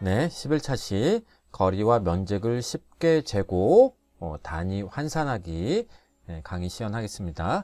네, 11차시 거리와 면적을 쉽게 재고 단위 환산하기 강의 시연하겠습니다.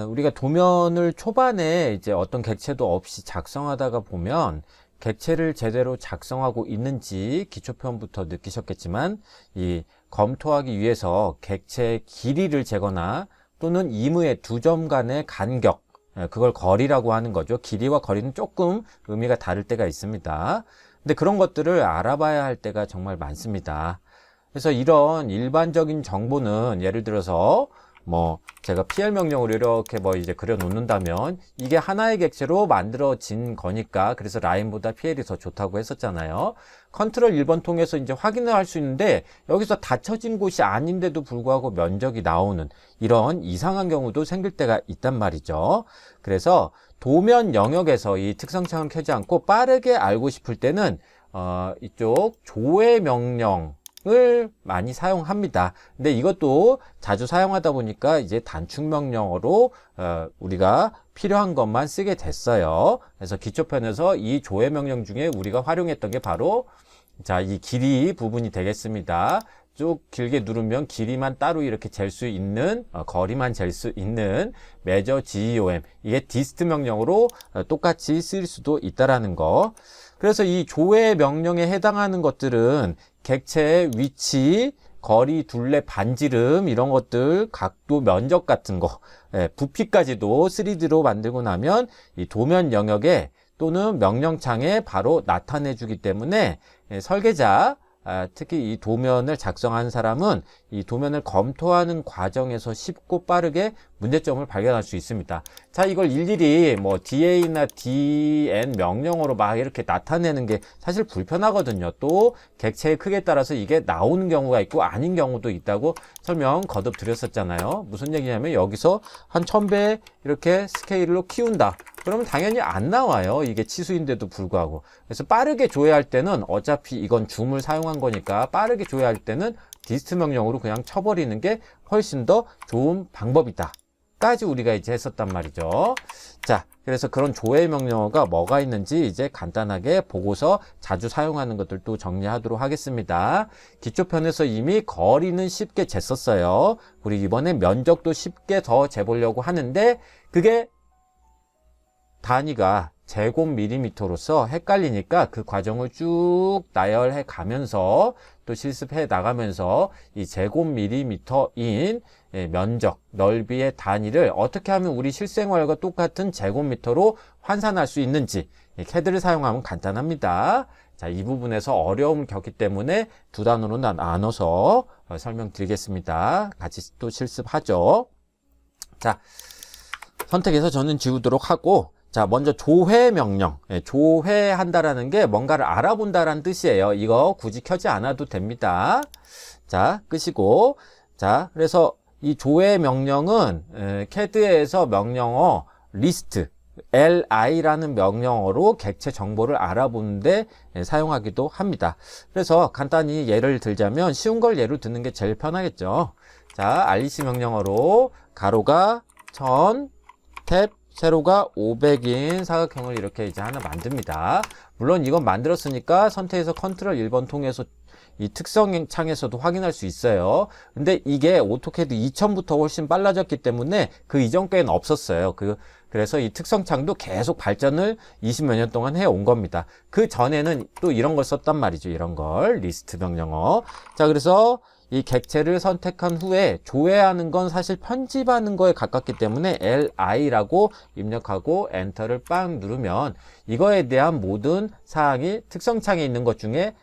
우리가 도면을 초반에 이제 어떤 객체도 없이 작성하다가 보면 객체를 제대로 작성하고 있는지 기초편부터 느끼셨겠지만 이 검토하기 위해서 객체의 길이를 재거나 또는 이무의 두 점 간의 간격, 그걸 거리라고 하는 거죠. 길이와 거리는 조금 의미가 다를 때가 있습니다. 근데 그런 것들을 알아봐야 할 때가 정말 많습니다. 그래서 이런 일반적인 정보는 예를 들어서 제가 PL 명령으로 이렇게 이제 그려 놓는다면 이게 하나의 객체로 만들어진 거니까 그래서 라인보다 PL이 더 좋다고 했었잖아요. 컨트롤 1번 통해서 이제 확인을 할 수 있는데 여기서 닫혀진 곳이 아닌데도 불구하고 면적이 나오는 이런 이상한 경우도 생길 때가 있단 말이죠. 그래서 도면 영역에서 이 특성창을 켜지 않고 빠르게 알고 싶을 때는 이쪽 조회 명령 을 많이 사용합니다. 근데 이것도 자주 사용하다 보니까 이제 단축 명령어로 우리가 필요한 것만 쓰게 됐어요. 그래서 기초편에서 이 조회 명령 중에 우리가 활용했던 게 바로 이 길이 부분이 되겠습니다. 쭉 길게 누르면 길이만 따로 이렇게 잴 수 있는 거리만 잴 수 있는 measure GEOM, 이게 dist 명령으로 똑같이 쓸 수도 있다라는 거. 그래서 이 조회 명령에 해당하는 것들은 객체의 위치, 거리, 둘레, 반지름 이런 것들, 각도, 면적 같은 거, 부피까지도 3D로 만들고 나면 이 도면 영역에 또는 명령창에 바로 나타내 주기 때문에 설계자, 특히 이 도면을 작성한 사람은 이 도면을 검토하는 과정에서 쉽고 빠르게 문제점을 발견할 수 있습니다. 자, 이걸 일일이 DA나 DN 명령어로 막 이렇게 나타내는 게 사실 불편하거든요. 또 객체의 크기에 따라서 이게 나오는 경우가 있고 아닌 경우도 있다고 설명 거듭 드렸었잖아요. 무슨 얘기냐면 여기서 한 1000배 이렇게 스케일로 키운다. 그러면 당연히 안 나와요. 이게 치수인데도 불구하고. 그래서 빠르게 조회할 때는 어차피 이건 줌을 사용한 거니까 빠르게 조회할 때는 디스트 명령으로 그냥 쳐버리는 게 훨씬 더 좋은 방법이다 까지 우리가 이제 했었단 말이죠. 자, 그래서 그런 조회 명령어가 뭐가 있는지 이제 간단하게 보고서 자주 사용하는 것들도 정리하도록 하겠습니다. 기초편에서 이미 거리는 쉽게 쟀었어요. 우리 이번에 면적도 쉽게 더 재보려고 하는데 그게 단위가 제곱밀리미터로서 헷갈리니까 그 과정을 쭉 나열해 가면서 또 실습해 나가면서 이 제곱밀리미터인 면적, 넓이의 단위를 어떻게 하면 우리 실생활과 똑같은 제곱미터로 환산할 수 있는지 CAD를 사용하면 간단합니다. 자, 이 부분에서 어려움을 겪기 때문에 두 단어로 나눠서 설명드리겠습니다. 같이 또 실습하죠. 자, 선택해서 저는 지우도록 하고, 자, 먼저 조회 명령. 조회한다라는 게 뭔가를 알아본다라는 뜻이에요. 이거 굳이 켜지 않아도 됩니다. 자, 끄시고. 자, 그래서 이 조회 명령은 CAD에서 명령어 리스트, LI라는 명령어로 객체 정보를 알아보는데 사용하기도 합니다. 그래서 간단히 예를 들자면 쉬운 걸 예로 드는 게 제일 편하겠죠. 자, REC 명령어로 가로가 1000, 탭, 세로가 500인 사각형을 이렇게 이제 하나 만듭니다. 물론 이건 만들었으니까 선택해서 컨트롤 1번 통해서 이 특성 창에서도 확인할 수 있어요. 근데 이게 오토캐드 2000부터 훨씬 빨라졌기 때문에 그 이전 거에는 없었어요. 그래서 이 특성 창도 계속 발전을 20몇 년 동안 해온 겁니다. 그 전에는 또 이런 걸 썼단 말이죠. 이런 걸 리스트 명령어. 자, 그래서 이 객체를 선택한 후에 조회하는 건 사실 편집하는 거에 가깝기 때문에 LI라고 입력하고 엔터를 빵 누르면 이거에 대한 모든 사항이 특성창에 있는 것 중에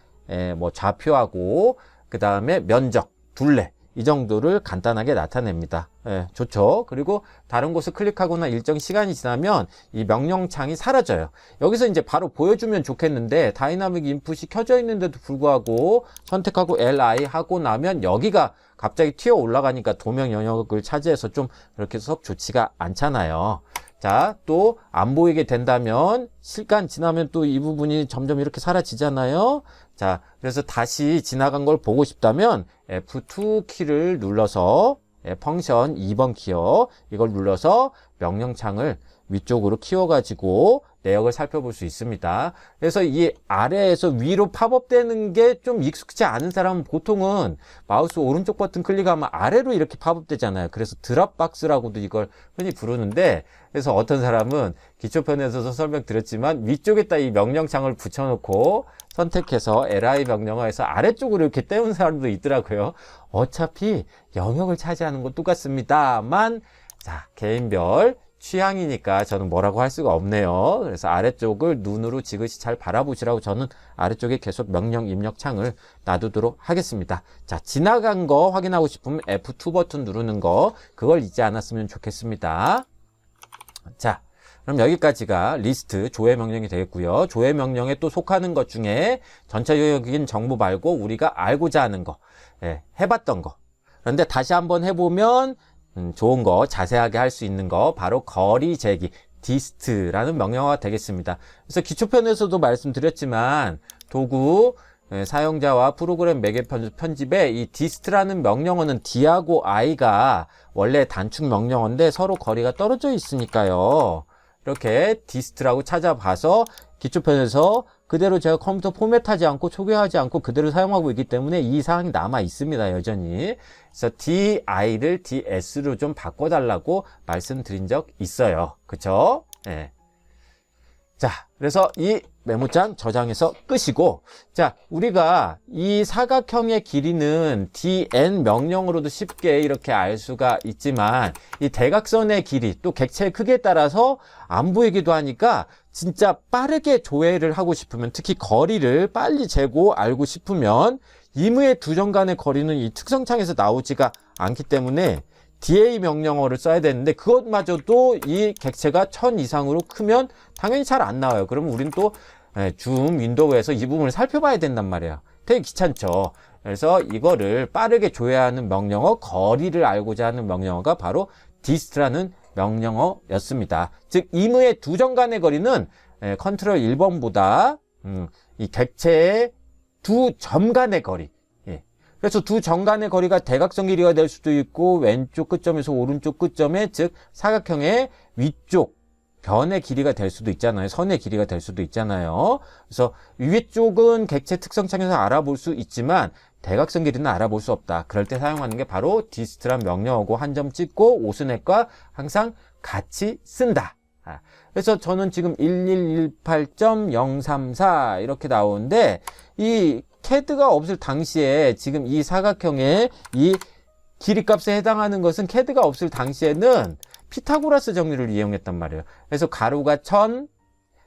좌표하고 그 다음에 면적, 둘레 이 정도를 간단하게 나타냅니다. 좋죠. 그리고 다른 곳을 클릭하거나 일정 시간이 지나면 이 명령창이 사라져요. 여기서 이제 바로 보여주면 좋겠는데 다이나믹 인풋이 켜져 있는데도 불구하고 선택하고 LI 하고 나면 여기가 갑자기 튀어 올라가니까 도면 영역을 차지해서 좀 이렇게 썩 좋지가 않잖아요. 자, 또 안 보이게 된다면 시간 지나면 또 이 부분이 점점 이렇게 사라지잖아요. 자, 그래서 다시 지나간 걸 보고 싶다면 F2 키를 눌러서 펑션 2번 키요. 이걸 눌러서 명령창을 위쪽으로 키워가지고 내역을 살펴볼 수 있습니다. 그래서 이 아래에서 위로 팝업되는 게 좀 익숙치 않은 사람은 보통은 마우스 오른쪽 버튼 클릭하면 아래로 이렇게 팝업되잖아요. 그래서 드랍박스라고도 이걸 흔히 부르는데, 그래서 어떤 사람은 기초편에서도 설명드렸지만 위쪽에다 이 명령창을 붙여놓고 선택해서 li 명령어에서 아래쪽으로 이렇게 떼운 사람도 있더라고요. 어차피 영역을 차지하는 건 똑같습니다만, 자, 개인별 취향이니까 저는 뭐라고 할 수가 없네요. 그래서 아래쪽을 눈으로 지그시 잘 바라보시라고 저는 아래쪽에 계속 명령 입력 창을 놔두도록 하겠습니다. 자, 지나간 거 확인하고 싶으면 F2 버튼 누르는 거, 그걸 잊지 않았으면 좋겠습니다. 자, 그럼 여기까지가 리스트 조회 명령이 되겠고요. 조회 명령에 또 속하는 것 중에 전체적인 정보 말고 우리가 알고자 하는 거, 해봤던 거. 그런데 다시 한번 해보면 좋은 거, 자세하게 할 수 있는 거, 바로 거리 재기, dist라는 명령어가 되겠습니다. 그래서 기초편에서도 말씀드렸지만 도구, 사용자와 프로그램 매개 편집에 이 dist라는 명령어는 d하고 i가 원래 단축 명령어인데 서로 거리가 떨어져 있으니까요. 이렇게 dist라고 찾아봐서 기초편에서 그대로 제가 컴퓨터 포맷하지 않고 초기화하지 않고 그대로 사용하고 있기 때문에 이 사항이 남아 있습니다, 여전히. 그래서 di를 ds로 좀 바꿔달라고 말씀드린 적 있어요. 그쵸? 네. 자, 그래서 이 메모장 저장해서 끄시고, 자, 우리가 이 사각형의 길이는 dn 명령으로도 쉽게 이렇게 알 수가 있지만, 이 대각선의 길이, 또 객체의 크기에 따라서 안 보이기도 하니까, 진짜 빠르게 조회를 하고 싶으면, 특히 거리를 빨리 재고 알고 싶으면, 임의의 두 점 간의 거리는 이 특성창에서 나오지가 않기 때문에, da 명령어를 써야 되는데 그것마저도 이 객체가 1000 이상으로 크면 당연히 잘 안 나와요. 그러면 우린 또 줌 윈도우에서 이 부분을 살펴봐야 된단 말이에요. 되게 귀찮죠. 그래서 이거를 빠르게 조회하는 명령어, 거리를 알고자 하는 명령어가 바로 dist라는 명령어였습니다. 즉 임의의 두 점 간의 거리는 컨트롤 1번보다 이 객체의 두 점 간의 거리, 그래서 두 점 간의 거리가 대각선 길이가 될 수도 있고 왼쪽 끝점에서 오른쪽 끝점에, 즉 사각형의 위쪽 변의 길이가 될 수도 있잖아요. 선의 길이가 될 수도 있잖아요. 그래서 위쪽은 객체 특성창에서 알아볼 수 있지만 대각선 길이는 알아볼 수 없다. 그럴 때 사용하는 게 바로 dist란 명령어고 한 점 찍고 오스넷과 항상 같이 쓴다. 그래서 저는 지금 1118.034 이렇게 나오는데 이 CAD가 없을 당시에 지금 이 사각형의 이 길이값에 해당하는 것은 CAD가 없을 당시에는 피타고라스 정리를 이용했단 말이에요. 그래서 가로가 1000,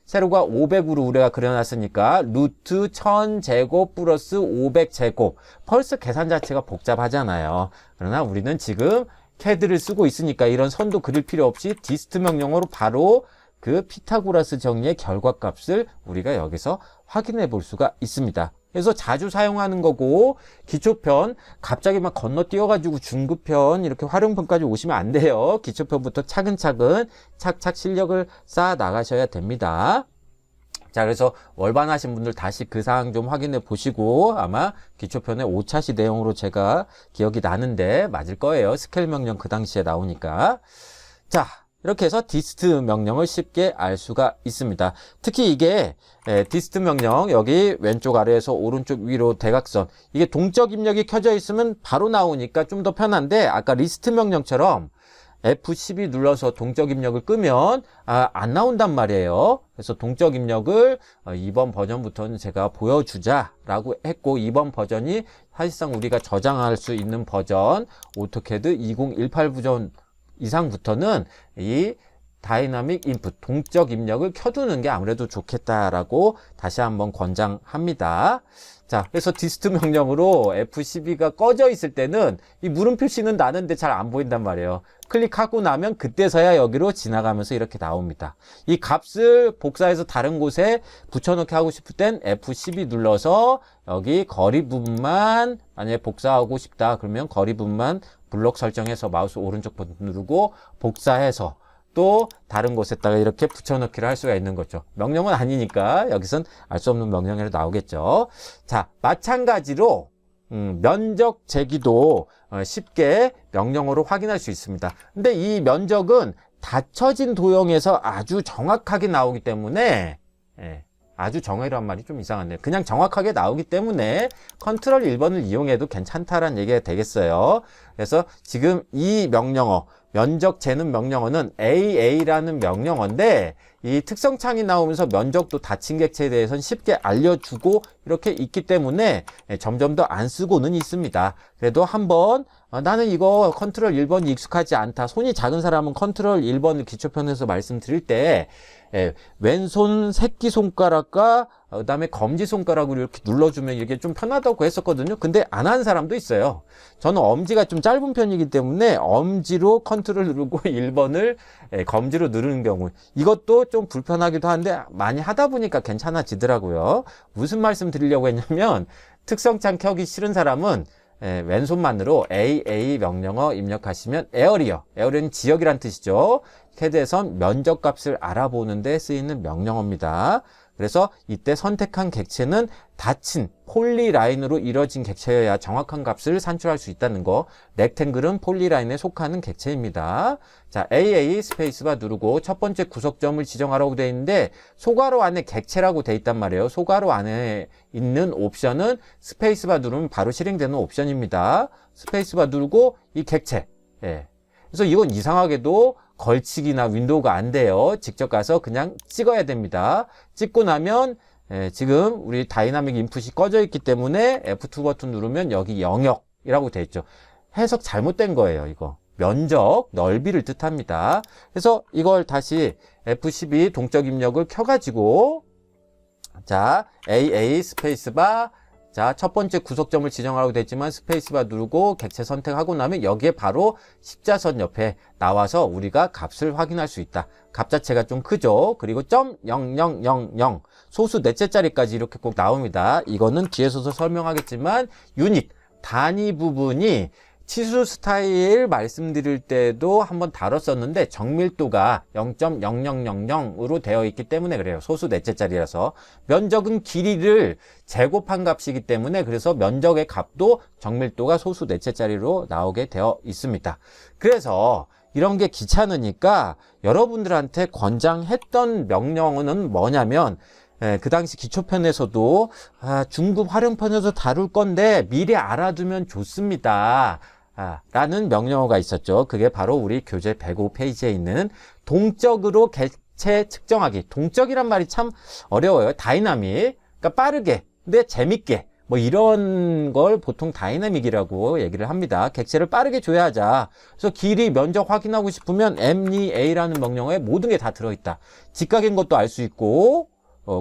세로가 500으로 우리가 그려놨으니까 루트 1000제곱 플러스 500제곱. 벌써 계산 자체가 복잡하잖아요. 그러나 우리는 지금 CAD를 쓰고 있으니까 이런 선도 그릴 필요 없이 dist 명령어로 바로 그 피타고라스 정리의 결과값을 우리가 여기서 확인해 볼 수가 있습니다. 그래서 자주 사용하는 거고, 기초편 갑자기 막 건너뛰어가지고 중급편 이렇게 활용편까지 오시면 안 돼요. 기초편부터 차근차근 착착 실력을 쌓아 나가셔야 됩니다. 자, 그래서 월반하신 분들 다시 그 사항 좀 확인해 보시고, 아마 기초편의 5차시 내용으로 제가 기억이 나는데 맞을 거예요. 스케일 명령 그 당시에 나오니까. 자, 이렇게 해서 dist 명령을 쉽게 알 수가 있습니다. 특히 이게 dist 명령, 여기 왼쪽 아래에서 오른쪽 위로 대각선, 이게 동적 입력이 켜져 있으면 바로 나오니까 좀 더 편한데, 아까 리스트 명령처럼 F12 눌러서 동적 입력을 끄면 안 나온단 말이에요. 그래서 동적 입력을 이번 버전부터는 제가 보여주자라고 했고, 이번 버전이 사실상 우리가 저장할 수 있는 버전, 오토캐드 2018 버전 이상부터는 이 다이나믹 인풋, 동적 입력을 켜두는 게 아무래도 좋겠다라고 다시 한번 권장합니다. 자, 그래서 dist 명령으로 F12가 꺼져 있을 때는 이 물음 표시는 나는데 잘 안 보인단 말이에요. 클릭하고 나면 그때서야 여기로 지나가면서 이렇게 나옵니다. 이 값을 복사해서 다른 곳에 붙여넣기 하고 싶을 땐 F12 눌러서 여기 거리 부분만 만약에 복사하고 싶다 그러면 거리 부분만 블록 설정해서 마우스 오른쪽 버튼 누르고 복사해서 또 다른 곳에다가 이렇게 붙여넣기를 할 수가 있는 거죠. 명령은 아니니까 여기선 알 수 없는 명령으로 나오겠죠. 자, 마찬가지로 면적 재기도 쉽게 명령어로 확인할 수 있습니다. 근데 이 면적은 닫혀진 도형에서 아주 정확하게 나오기 때문에, 아주 정의란 말이 좀 이상한데요. 그냥 정확하게 나오기 때문에 컨트롤 1번을 이용해도 괜찮다라는 얘기가 되겠어요. 그래서 지금 이 명령어, 면적 재는 명령어는 AA라는 명령어인데, 이 특성창이 나오면서 면적도 닫힌 객체에 대해서는 쉽게 알려주고 이렇게 있기 때문에 점점 더 안 쓰고는 있습니다. 그래도 한번 나는 이거 컨트롤 1번이 익숙하지 않다. 손이 작은 사람은 컨트롤 1번을 기초편에서 말씀드릴 때 왼손 새끼손가락과 그다음에 검지손가락으로 이렇게 눌러주면 이게 좀 편하다고 했었거든요. 근데 안 하는 사람도 있어요. 저는 엄지가 좀 짧은 편이기 때문에 엄지로 컨트롤 누르고 1번을 검지로 누르는 경우, 이것도 좀 불편하기도 한데 많이 하다 보니까 괜찮아지더라고요. 무슨 말씀 드리려고 했냐면, 특성창 켜기 싫은 사람은 왼손만으로 AA 명령어 입력하시면 에어리어는 지역이란 뜻이죠. 캐드에선 면적값을 알아보는 데 쓰이는 명령어입니다. 그래서 이때 선택한 객체는 닫힌 폴리라인으로 이뤄진 객체여야 정확한 값을 산출할 수 있다는 거. 렉탱글은 폴리라인에 속하는 객체입니다. 자, AA 스페이스바 누르고 첫 번째 구석점을 지정하라고 되어 있는데 소괄호 안에 객체라고 되어 있단 말이에요. 소괄호 안에 있는 옵션은 스페이스바 누르면 바로 실행되는 옵션입니다. 스페이스바 누르고 이 객체. 그래서 이건 이상하게도 걸치기나 윈도우가 안 돼요. 직접 가서 그냥 찍어야 됩니다. 찍고 나면 지금 우리 다이나믹 인풋이 꺼져 있기 때문에 F2 버튼 누르면 여기 영역이라고 되어 있죠. 해석 잘못된 거예요. 이거 면적, 넓이를 뜻합니다. 그래서 이걸 다시 F12 동적 입력을 켜가지고, 자, AA 스페이스바, 자, 첫 번째 구석점을 지정하라고 됐지만 스페이스바 누르고 객체 선택하고 나면 여기에 바로 십자선 옆에 나와서 우리가 값을 확인할 수 있다. 값 자체가 좀 크죠. 그리고 .0000 소수 넷째 자리까지 이렇게 꼭 나옵니다. 이거는 뒤에서도 설명하겠지만 유닛, 단위 부분이 치수 스타일 말씀드릴 때도 한번 다뤘었는데 정밀도가 0.0000으로 되어 있기 때문에 그래요. 소수 넷째 자리라서. 면적은 길이를 제곱한 값이기 때문에 그래서 면적의 값도 정밀도가 소수 넷째 자리로 나오게 되어 있습니다. 그래서 이런 게 귀찮으니까 여러분들한테 권장했던 명령어는 뭐냐면, 그 당시 기초편에서도 중급 활용편에서 다룰 건데 미리 알아두면 좋습니다. 라는 명령어가 있었죠. 그게 바로 우리 교재 105페이지에 있는 동적으로 객체 측정하기. 동적이란 말이 참 어려워요. 다이나믹. 그러니까 빠르게, 근데 재밌게. 뭐 이런 걸 보통 다이나믹이라고 얘기를 합니다. 객체를 빠르게 조회하자. 그래서 길이, 면적 확인하고 싶으면 MNA라는 명령어에 모든 게 다 들어있다. 직각인 것도 알 수 있고,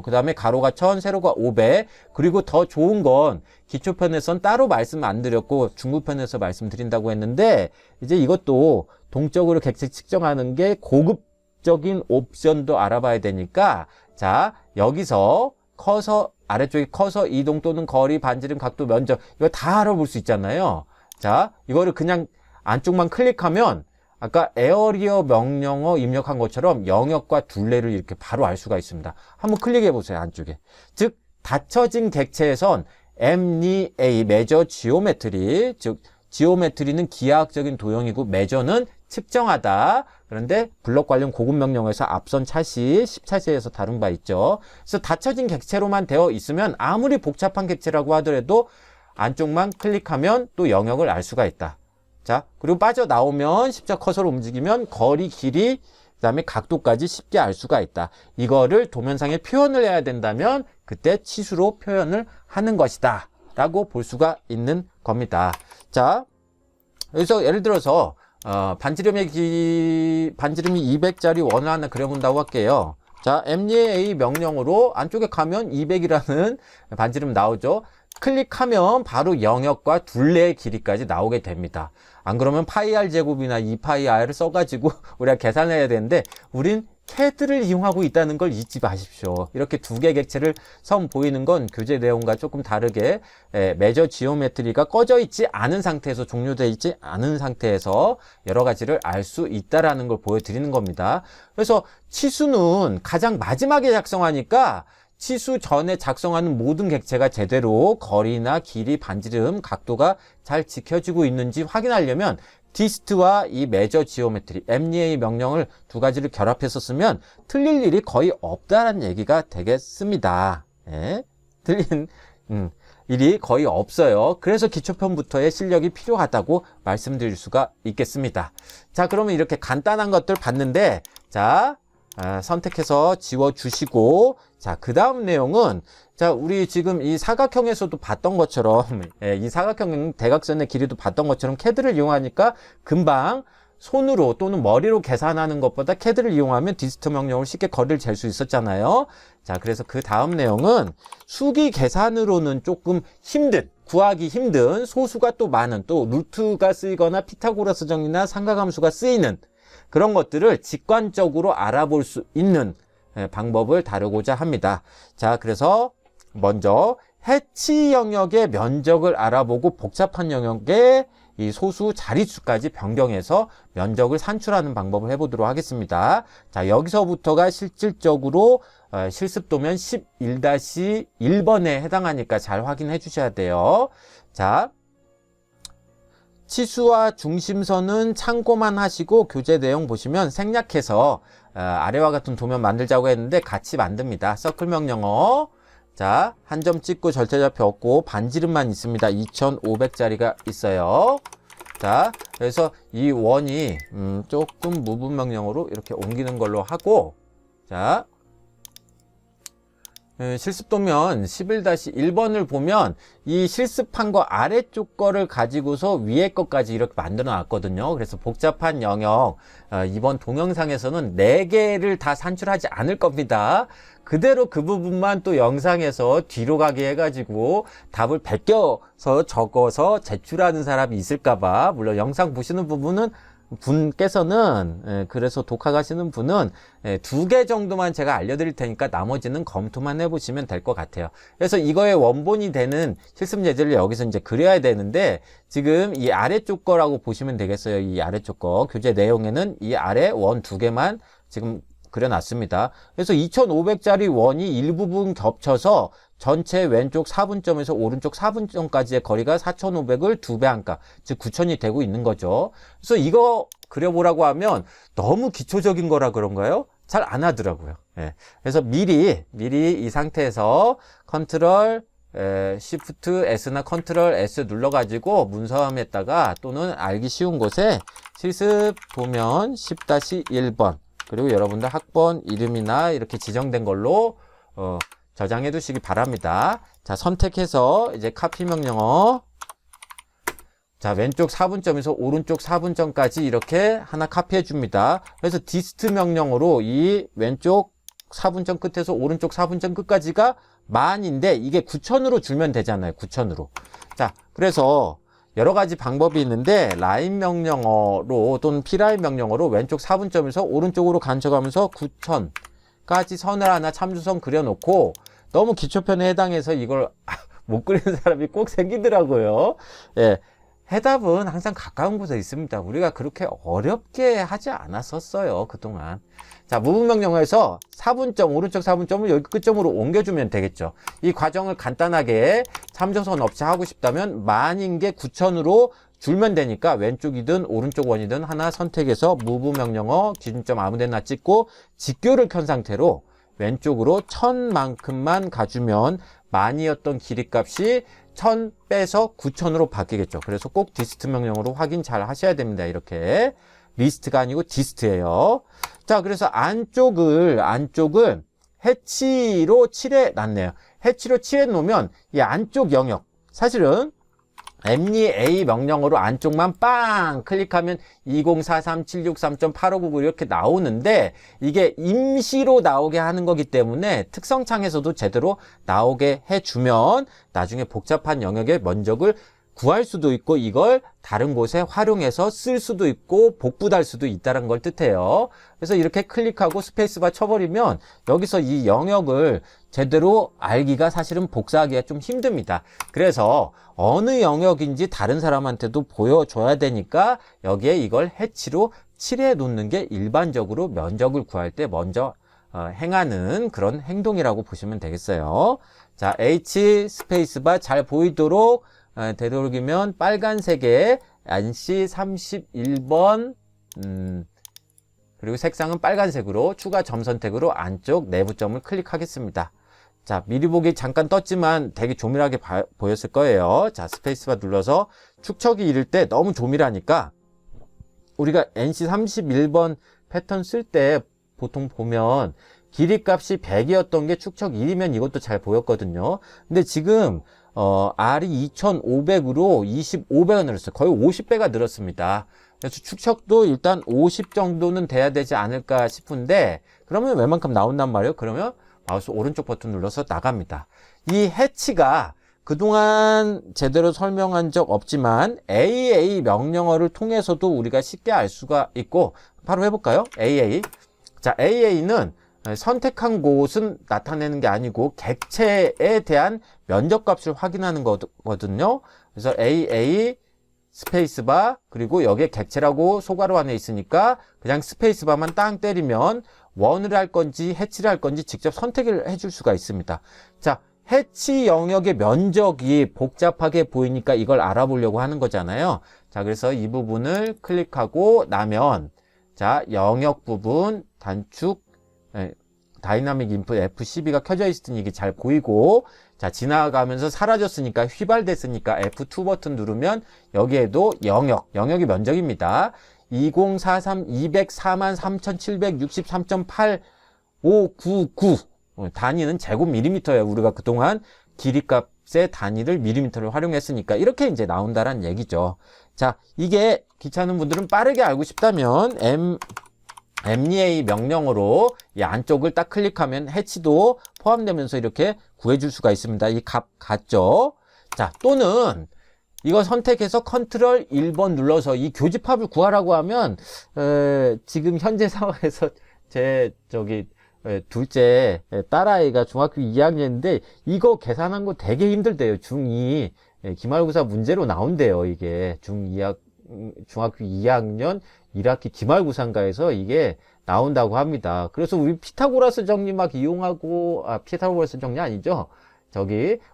그 다음에 가로가 1000, 세로가 500. 그리고 더 좋은 건 기초편에선 따로 말씀 안 드렸고 중급편에서 말씀드린다고 했는데, 이제 이것도 동적으로 객체 측정하는 게 고급적인 옵션도 알아봐야 되니까, 자, 여기서 커서, 아래쪽에 커서 이동 또는 거리, 반지름, 각도, 면적, 이거 다 알아볼 수 있잖아요. 자, 이거를 그냥 안쪽만 클릭하면 아까 에어리어 명령어 입력한 것처럼 영역과 둘레를 이렇게 바로 알 수가 있습니다. 한번 클릭해 보세요. 안쪽에. 즉 닫혀진 객체에선 MEA, 메저 지오메트리, 즉 지오메트리는 기하학적인 도형이고 메저는 측정하다. 그런데 블록 관련 고급 명령어에서 앞선 차시, 10차시에서 다룬 바 있죠. 그래서 닫혀진 객체로만 되어 있으면 아무리 복잡한 객체라고 하더라도 안쪽만 클릭하면 또 영역을 알 수가 있다. 자, 그리고 빠져나오면 십자 커서로 움직이면 거리, 길이, 그 다음에 각도까지 쉽게 알 수가 있다. 이거를 도면상에 표현을 해야 된다면 그때 치수로 표현을 하는 것이다 라고 볼 수가 있는 겁니다. 자, 여기서 예를 들어서 반지름이 200짜리 원을 하나 그려본다고 할게요. 자, MEA 명령으로 안쪽에 가면 200이라는 반지름 나오죠. 클릭하면 바로 영역과 둘레의 길이까지 나오게 됩니다. 안 그러면 파이 r 제곱이나 2파이 r을 써가지고 우리가 계산해야 되는데 우린 CAD를 이용하고 있다는 걸 잊지 마십시오. 이렇게 두 개 객체를 보이는 건 교재 내용과 조금 다르게 메저 지오메트리가 꺼져 있지 않은 상태에서, 종료되어 있지 않은 상태에서 여러 가지를 알 수 있다라는 걸 보여드리는 겁니다. 그래서 치수는 가장 마지막에 작성하니까 치수 전에 작성하는 모든 객체가 제대로 거리나 길이, 반지름, 각도가 잘 지켜지고 있는지 확인하려면 dist와 이 measure geometry, MEA 명령을 두 가지를 결합해서 쓰면 틀릴 일이 거의 없다라는 얘기가 되겠습니다. 예? 틀린 일이 거의 없어요. 그래서 기초편부터의 실력이 필요하다고 말씀드릴 수가 있겠습니다. 자, 그러면 이렇게 간단한 것들 봤는데, 자, 선택해서 지워주시고, 자, 그 다음 내용은, 자, 우리 지금 이 사각형에서도 봤던 것처럼, 이 사각형 대각선의 길이도 봤던 것처럼 CAD를 이용하니까 금방 손으로 또는 머리로 계산하는 것보다 CAD를 이용하면 디스트 명령으로 쉽게 거리를 잴 수 있었잖아요. 자, 그래서 그 다음 내용은 수기 계산으로는 조금 구하기 힘든 소수가 또 많은, 또 루트가 쓰이거나 피타고라스 정리나 삼각함수가 쓰이는 그런 것들을 직관적으로 알아볼 수 있는 방법을 다루고자 합니다. 자, 그래서 먼저 해치 영역의 면적을 알아보고 복잡한 영역의 이 소수 자릿수까지 변경해서 면적을 산출하는 방법을 해보도록 하겠습니다. 자, 여기서부터가 실질적으로 실습도면 11-1번에 해당하니까 잘 확인해 주셔야 돼요. 자, 치수와 중심선은 참고만 하시고 교재 내용 보시면 생략해서 아래와 같은 도면 만들자고 했는데 같이 만듭니다. 서클 명령어. 자, 한 점 찍고 절대좌표 없고 반지름만 있습니다. 2500짜리가 있어요. 자, 그래서 이 원이 조금 무분 명령어로 이렇게 옮기는 걸로 하고, 자, 실습도면 11-1번을 보면 이 실습한 거 아래쪽 거를 가지고서 위에 것까지 이렇게 만들어 놨거든요. 그래서 복잡한 영역, 이번 동영상에서는 4개를 다 산출하지 않을 겁니다. 그대로 그 부분만 또 영상에서 뒤로 가게 해가지고 답을 베껴서 적어서 제출하는 사람이 있을까봐, 물론 영상 보시는 분께서는 그래서 독학하시는 분은 2개 정도만 제가 알려드릴 테니까 나머지는 검토만 해보시면 될 것 같아요. 그래서 이거의 원본이 되는 실습 예제를 여기서 이제 그려야 되는데, 지금 이 아래쪽 거라고 보시면 되겠어요. 이 아래쪽 거 교재 내용에는 이 아래 원 2개만 지금 그려놨습니다. 그래서 2500짜리 원이 일부분 겹쳐서 전체 왼쪽 4분점에서 오른쪽 4분점까지의 거리가 4500을 2배 한가, 즉 9000이 되고 있는 거죠. 그래서 이거 그려보라고 하면 너무 기초적인 거라 그런가요? 잘 안 하더라고요. 예. 그래서 미리 이 상태에서 컨트롤 Shift S나 컨트롤 S 눌러가지고 문서함에다가 또는 알기 쉬운 곳에 실습 도면 10-1번, 그리고 여러분들 학번 이름이나 이렇게 지정된 걸로 저장해 두시기 바랍니다. 자, 선택해서 이제 카피 명령어. 자, 왼쪽 4분점에서 오른쪽 4분점까지 이렇게 하나 카피해 줍니다. 그래서 디스트 명령어로 이 왼쪽 4분점 끝에서 오른쪽 4분점 끝까지가 만인데 이게 9000으로 줄면 되잖아요. 9000으로. 자, 그래서 여러 가지 방법이 있는데 라인 명령어로 또는 P라인 명령어로 왼쪽 4분점에서 오른쪽으로 간척하면서 9000까지 선을 하나 참수선 그려놓고, 너무 기초편에 해당해서 이걸 못 그리는 사람이 꼭 생기더라고요. 예. 해답은 항상 가까운 곳에 있습니다. 우리가 그렇게 어렵게 하지 않았었어요, 그동안. 자, 무분명령어에서 4분점, 오른쪽 4분점을 여기 끝점으로 옮겨주면 되겠죠. 이 과정을 간단하게 참조선 없이 하고 싶다면 만인 게 9000으로 줄면 되니까 왼쪽이든 오른쪽 원이든 하나 선택해서 무분명령어 기준점 아무데나 찍고 직교를 켠 상태로 왼쪽으로 1000만큼만 가주면 만이었던 길이값이 1000 빼서 9000으로 바뀌겠죠. 그래서 꼭 디스트 명령으로 확인 잘 하셔야 됩니다. 이렇게 리스트가 아니고 디스트예요. 자, 그래서 안쪽을 해치로 칠해 놨네요. 해치로 칠해 놓으면 이 안쪽 영역, 사실은 MEA 명령어로 안쪽만 빵 클릭하면 2043763.8599 이렇게 나오는데, 이게 임시로 나오게 하는 거기 때문에 특성창에서도 제대로 나오게 해주면 나중에 복잡한 영역의 면적을 구할 수도 있고 이걸 다른 곳에 활용해서 쓸 수도 있고 복붙할 수도 있다는 걸 뜻해요. 그래서 이렇게 클릭하고 스페이스바 쳐버리면 여기서 이 영역을 제대로 알기가 사실은 복사하기가 좀 힘듭니다. 그래서 어느 영역인지 다른 사람한테도 보여줘야 되니까 여기에 이걸 해치로 칠해 놓는 게 일반적으로 면적을 구할 때 먼저 행하는 그런 행동이라고 보시면 되겠어요. 자, H 스페이스바 잘 보이도록 되도록이면 빨간색의 NC 31번, 그리고 색상은 빨간색으로 추가 점 선택으로 안쪽 내부점을 클릭하겠습니다. 자, 미리 보기 잠깐 떴지만 되게 조밀하게 보였을 거예요. 자, 스페이스바 눌러서 축척이 이를 때 너무 조밀하니까 우리가 NC 31번 패턴 쓸 때 보통 보면 길이 값이 100이었던 게 축척 1이면 이것도 잘 보였거든요. 근데 지금 R이 2500으로 25배가 늘었어요. 거의 50배가 늘었습니다. 그래서 축척도 일단 50 정도는 돼야 되지 않을까 싶은데, 그러면 웬만큼 나온단 말이에요. 그러면 마우스 오른쪽 버튼 눌러서 나갑니다. 이 해치가 그동안 제대로 설명한 적 없지만 AA 명령어를 통해서도 우리가 쉽게 알 수가 있고, 바로 해볼까요? AA. 자, AA는 선택한 곳은 나타내는 게 아니고 객체에 대한 면적값을 확인하는 거거든요. 그래서 AA 스페이스바, 그리고 여기에 객체라고 소괄호 안에 있으니까 그냥 스페이스바만 땅 때리면 원을 할 건지 해치를 할 건지 직접 선택을 해줄 수가 있습니다. 자, 해치 영역의 면적이 복잡하게 보이니까 이걸 알아보려고 하는 거잖아요. 자, 그래서 이 부분을 클릭하고 나면, 자, 영역 부분 단축, 다이나믹 인풋 F12가 켜져 있으니 이게 잘 보이고, 자, 지나가면서 사라졌으니까, 휘발됐으니까 F2 버튼 누르면 여기에도 영역이 면적입니다. 2043 204만 3763.8599 단위는 제곱밀리미터예요. 우리가 그동안 길이값의 단위를 밀리미터를 활용했으니까 이렇게 이제 나온다란 얘기죠. 자, 이게 귀찮은 분들은 빠르게 알고 싶다면 MEA 명령어로 이 안쪽을 딱 클릭하면 해치도 포함되면서 이렇게 구해줄 수가 있습니다. 이 값 같죠? 자, 또는 이거 선택해서 컨트롤 1번 눌러서 이 교집합을 구하라고 하면 지금 현재 상황에서 제 둘째 딸아이가 중학교 2학년인데 이거 계산한 거 되게 힘들대요. 중2 기말고사 문제로 나온대요. 이게 중학교 2학년 1학기 기말고사인가에서 이게 나온다고 합니다. 그래서 우리 피타고라스 정리 막 이용하고, 피타고라스 정리 아니죠?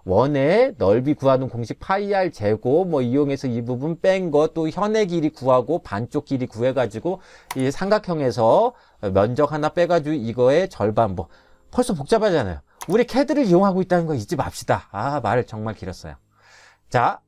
원의 넓이 구하는 공식 파이 r 제곱 뭐 이용해서 이 부분 뺀 거, 또 현의 길이 구하고 반쪽 길이 구해가지고 이 삼각형에서 면적 하나 빼가지고 이거의 절반, 뭐 벌써 복잡하잖아요. 우리 CAD를 이용하고 있다는 거 잊지 맙시다. 말 정말 길었어요. 자,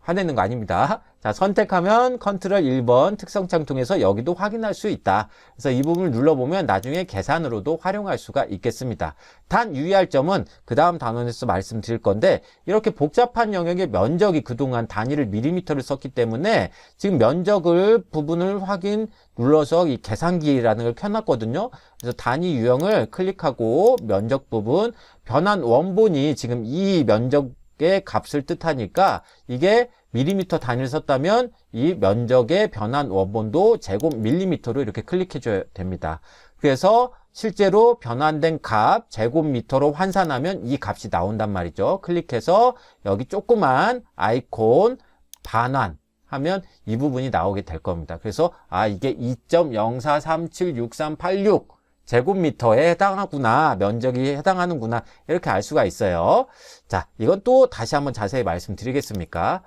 화내는 거 아닙니다. 자, 선택하면 컨트롤 1번 특성창 통해서 여기도 확인할 수 있다. 그래서 이 부분을 눌러보면 나중에 계산으로도 활용할 수가 있겠습니다. 단 유의할 점은 그 다음 단원에서 말씀드릴 건데, 이렇게 복잡한 영역의 면적이 그동안 단위를 밀리미터를 썼기 때문에 지금 면적을 부분을 확인 눌러서 이 계산기라는 걸 켜놨거든요. 그래서 단위 유형을 클릭하고 면적 부분 변환 원본이 지금 이 면적의 값을 뜻하니까 이게 밀리미터 단위를 썼다면 이 면적의 변환 원본도 제곱 밀리미터로 이렇게 클릭해 줘야 됩니다. 그래서 실제로 변환된 값 제곱미터로 환산하면 이 값이 나온단 말이죠. 클릭해서 여기 조그만 아이콘 반환 하면 이 부분이 나오게 될 겁니다. 그래서 이게 2.04376386 제곱미터에 해당하구나, 면적이 해당하는구나, 이렇게 알 수가 있어요. 자, 이건 또 다시 한번 자세히 말씀드리겠습니다.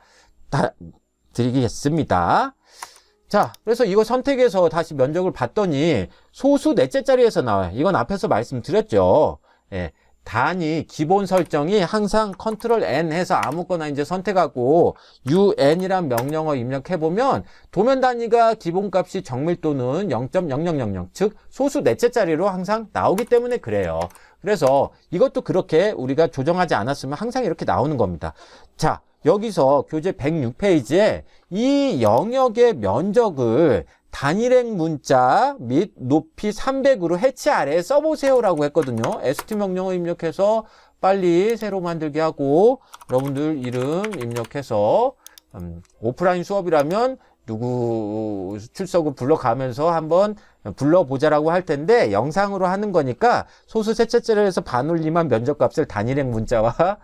자, 그래서 이거 선택해서 다시 면적을 봤더니 소수 넷째 자리에서 나와요. 이건 앞에서 말씀드렸죠. 예, 단위 기본 설정이 항상 컨트롤 N 해서 아무거나 이제 선택하고 UN이란 명령어 입력해보면 도면 단위가 기본값이 정밀도는 0.0000, 즉 소수 넷째 자리로 항상 나오기 때문에 그래요. 그래서 이것도 그렇게 우리가 조정하지 않았으면 항상 이렇게 나오는 겁니다. 자, 여기서 교재 106페이지에 이 영역의 면적을 단일행 문자 및 높이 300으로 해치 아래에 써보세요라고 했거든요. ST 명령어 입력해서 빨리 새로 만들게 하고, 여러분들 이름 입력해서 오프라인 수업이라면 누구 출석을 불러가면서 한번 불러보자라고 할 텐데, 영상으로 하는 거니까 소수 셋째째를 해서 반올림한 면적값을 단일행 문자와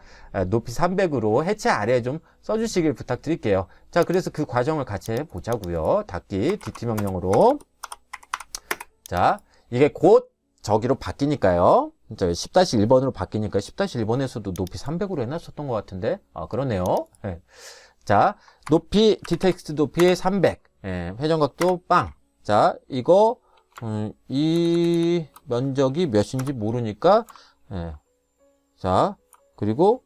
높이 300으로 해체 아래에 좀 써주시길 부탁드릴게요. 자, 그래서 그 과정을 같이 해보자고요. 닫기 DT 명령으로. 자, 이게 곧 저기로 바뀌니까요. 10-1번으로 바뀌니까 10-1번에서도 높이 300으로 해놨었던 것 같은데, 그러네요. 네. 자, 높이, 디텍스트 높이 300. 예, 회전각도 빵. 자, 이거, 이 면적이 몇인지 모르니까, 예. 자, 그리고,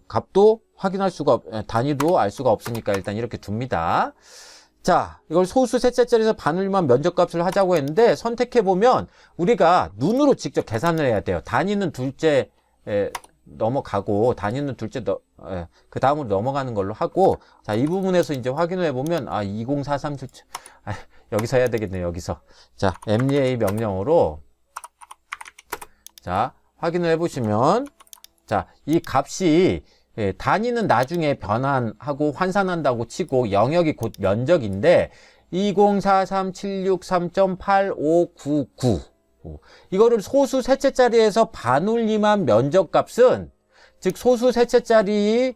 값도 확인할 수가, 단위도 알 수가 없으니까 일단 이렇게 둡니다. 자, 이걸 소수 셋째 자리에서 반올림한 면적값을 하자고 했는데 선택해보면 우리가 눈으로 직접 계산을 해야 돼요. 단위는 둘째 넘어가고 단위는 둘째 그 다음으로 넘어가는 걸로 하고, 자, 이 부분에서 이제 확인을 해보면 20437 여기서 해야 되겠네요. 여기서. 자, MDA 명령으로 자, 확인을 해보시면 자, 이 값이 단위는 나중에 변환하고 환산한다고 치고 영역이 곧 면적인데 2043763.8599 이거를 소수 셋째 자리에서 반올림한 면적값은 즉 소수 셋째 자리를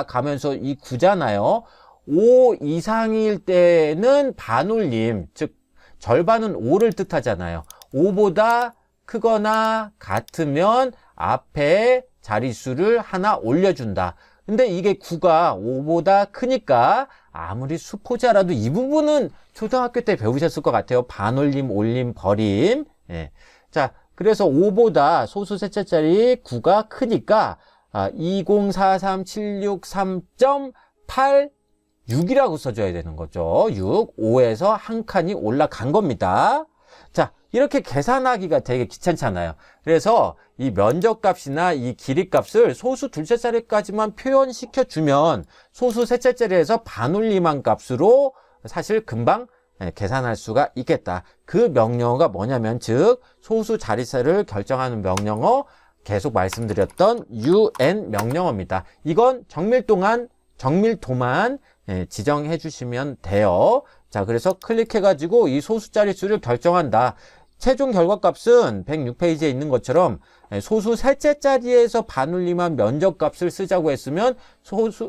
가면서 이 9잖아요. 5 이상일 때는 반올림, 즉 절반은 5를 뜻하잖아요. 5보다 크거나 같으면 앞에 자릿수를 하나 올려준다. 근데 이게 9가 5보다 크니까 아무리 수포자라도 이 부분은 초등학교 때 배우셨을 것 같아요. 반올림, 올림, 버림. 예. 자, 그래서 5보다 소수 셋째 자리 9가 크니까 2043763.86이라고 써줘야 되는 거죠. 6, 5에서 한 칸이 올라간 겁니다. 자, 이렇게 계산하기가 되게 귀찮잖아요. 그래서 이 면적값이나 이 길이값을 소수 둘째 자리까지만 표현시켜주면 소수 셋째 자리에서 반올림한 값으로 사실 금방 계산할 수가 있겠다. 그 명령어가 뭐냐면 즉 소수 자릿수를 결정하는 명령어, 계속 말씀드렸던 UN 명령어입니다. 이건 정밀도만 지정해 주시면 돼요. 자, 그래서 클릭해가지고 이 소수 자릿수를 결정한다. 최종 결과값은 106페이지에 있는 것처럼 소수 셋째 자리에서 반올림한 면적값을 쓰자고 했으면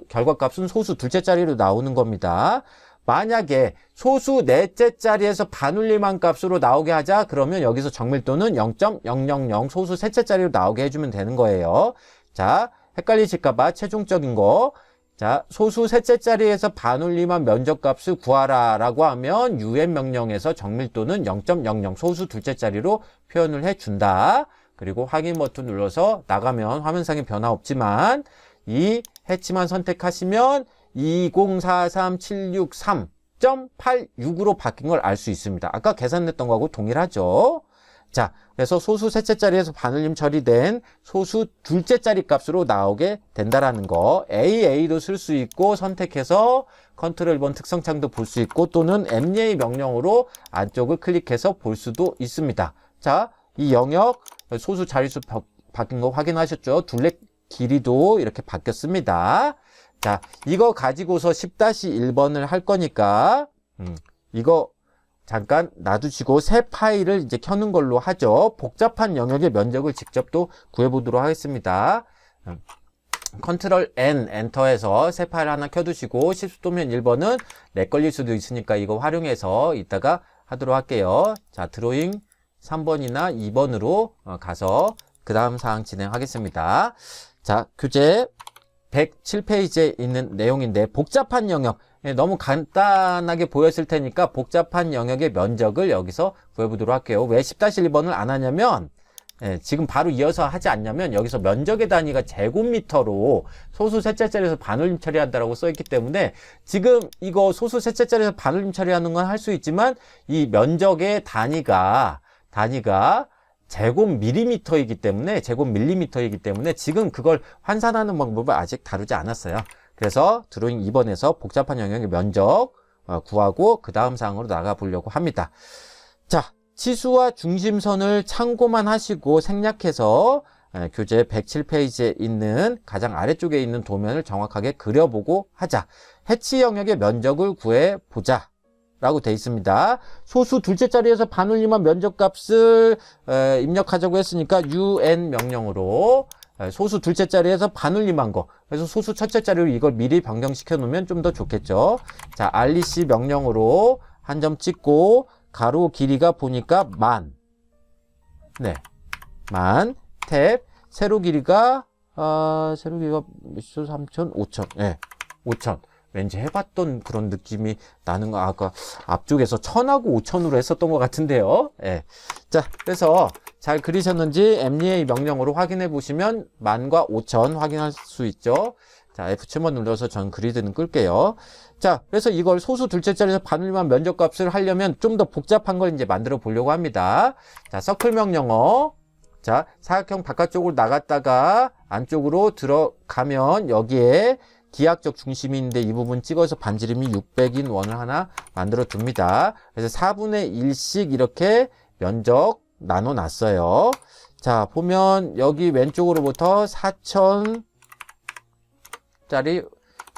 결과값은 소수 둘째 자리로 나오는 겁니다. 만약에 소수 넷째 자리에서 반올림한 값으로 나오게 하자 그러면 여기서 정밀도는 0.000 소수 셋째 자리로 나오게 해주면 되는 거예요. 자, 헷갈리실까봐 최종적인 거. 자, 소수 셋째 자리에서 반올림한 면적값을 구하라 라고 하면 UN 명령에서 정밀도는 0.00 소수 둘째 자리로 표현을 해준다. 그리고 확인 버튼 눌러서 나가면 화면상에 변화 없지만 이 해치만 선택하시면 2043763.86으로 바뀐 걸 알 수 있습니다. 아까 계산했던 거하고 동일하죠. 자, 그래서 소수 셋째 자리에서 반올림 처리된 소수 둘째 자리 값으로 나오게 된다라는 거. AA도 쓸 수 있고 선택해서 컨트롤 1번 특성창도 볼 수 있고 또는 MDA 명령으로 안쪽을 클릭해서 볼 수도 있습니다. 자, 이 영역 소수 자릿수 바뀐 거 확인하셨죠? 둘레 길이도 이렇게 바뀌었습니다. 자, 이거 가지고서 10-1번을 할 거니까 이거 잠깐 놔두시고 새 파일을 이제 켜는 걸로 하죠. 복잡한 영역의 면적을 직접 또 구해보도록 하겠습니다. 컨트롤 N 엔터해서 새 파일 하나 켜두시고 실수도면 1번은 렉 걸릴 수도 있으니까 이거 활용해서 이따가 하도록 할게요. 자, 드로잉 3번이나 2번으로 가서 그 다음 사항 진행하겠습니다. 자, 교재 107페이지에 있는 내용인데 복잡한 영역, 너무 간단하게 보였을 테니까 복잡한 영역의 면적을 여기서 구해보도록 할게요. 왜 10-1번을 안 하냐면 지금 바로 이어서 하지 않냐면 여기서 면적의 단위가 제곱미터로 소수 셋째 자리에서 반올림 처리한다라고 써있기 때문에 지금 이거 소수 셋째 자리에서 반올림 처리하는 건 할 수 있지만 이 면적의 단위가 제곱밀리미터이기 때문에 지금 그걸 환산하는 방법을 아직 다루지 않았어요. 그래서 드로잉 2번에서 복잡한 영역의 면적 구하고 그 다음 사항으로 나가 보려고 합니다. 자, 치수와 중심선을 참고만 하시고 생략해서 교재 107페이지에 있는 가장 아래쪽에 있는 도면을 정확하게 그려보고 하자. 해치 영역의 면적을 구해보자 라고 되어 있습니다. 소수 둘째 자리에서 반올림한 면적값을 입력하자고 했으니까 UN 명령으로 소수 둘째 자리에서 반올림한 거, 그래서 소수 첫째 자리로 이걸 미리 변경시켜 놓으면 좀 더 좋겠죠. 자, REC 명령으로 한 점 찍고 가로 길이가 보니까 네, 탭 세로 길이가 몇초? 3천, 5천, 네, 5천. 왠지 해봤던 그런 느낌이 나는 거, 아까 앞쪽에서 1000하고 5000으로 했었던 것 같은데요. 예. 자, 그래서 잘 그리셨는지 MEA 명령으로 확인해 보시면 1000과 5000 확인할 수 있죠. 자, F7번 눌러서 전 그리드는 끌게요. 자, 그래서 이걸 소수 둘째 자리에서 반올림한 면적값을 하려면 좀 더 복잡한 걸 이제 만들어 보려고 합니다. 자, 서클 명령어. 자, 사각형 바깥쪽으로 나갔다가 안쪽으로 들어가면 여기에 기하학적 중심이 있는데 이 부분 찍어서 반지름이 600인 원을 하나 만들어 둡니다. 그래서 4분의 1씩 이렇게 면적 나눠 놨어요. 자, 보면 여기 왼쪽으로부터 4000짜리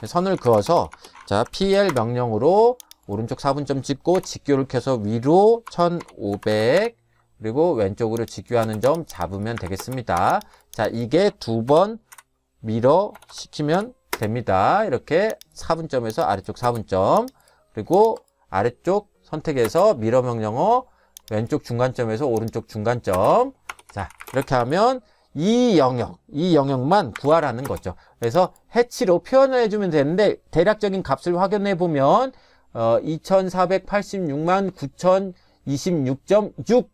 선을 그어서 자, PL 명령으로 오른쪽 4분점 찍고 직교를 켜서 위로 1500 그리고 왼쪽으로 직교하는 점 잡으면 되겠습니다. 자, 이게 2번 미러 시키면 됩니다. 이렇게 4분점에서 아래쪽 4분점 그리고 아래쪽 선택해서 미러 명령어 왼쪽 중간점에서 오른쪽 중간점. 자, 이렇게 하면 이 영역만 구하라는 거죠. 그래서 해치로 표현을 해주면 되는데 대략적인 값을 확인해 보면 2486만 9026.6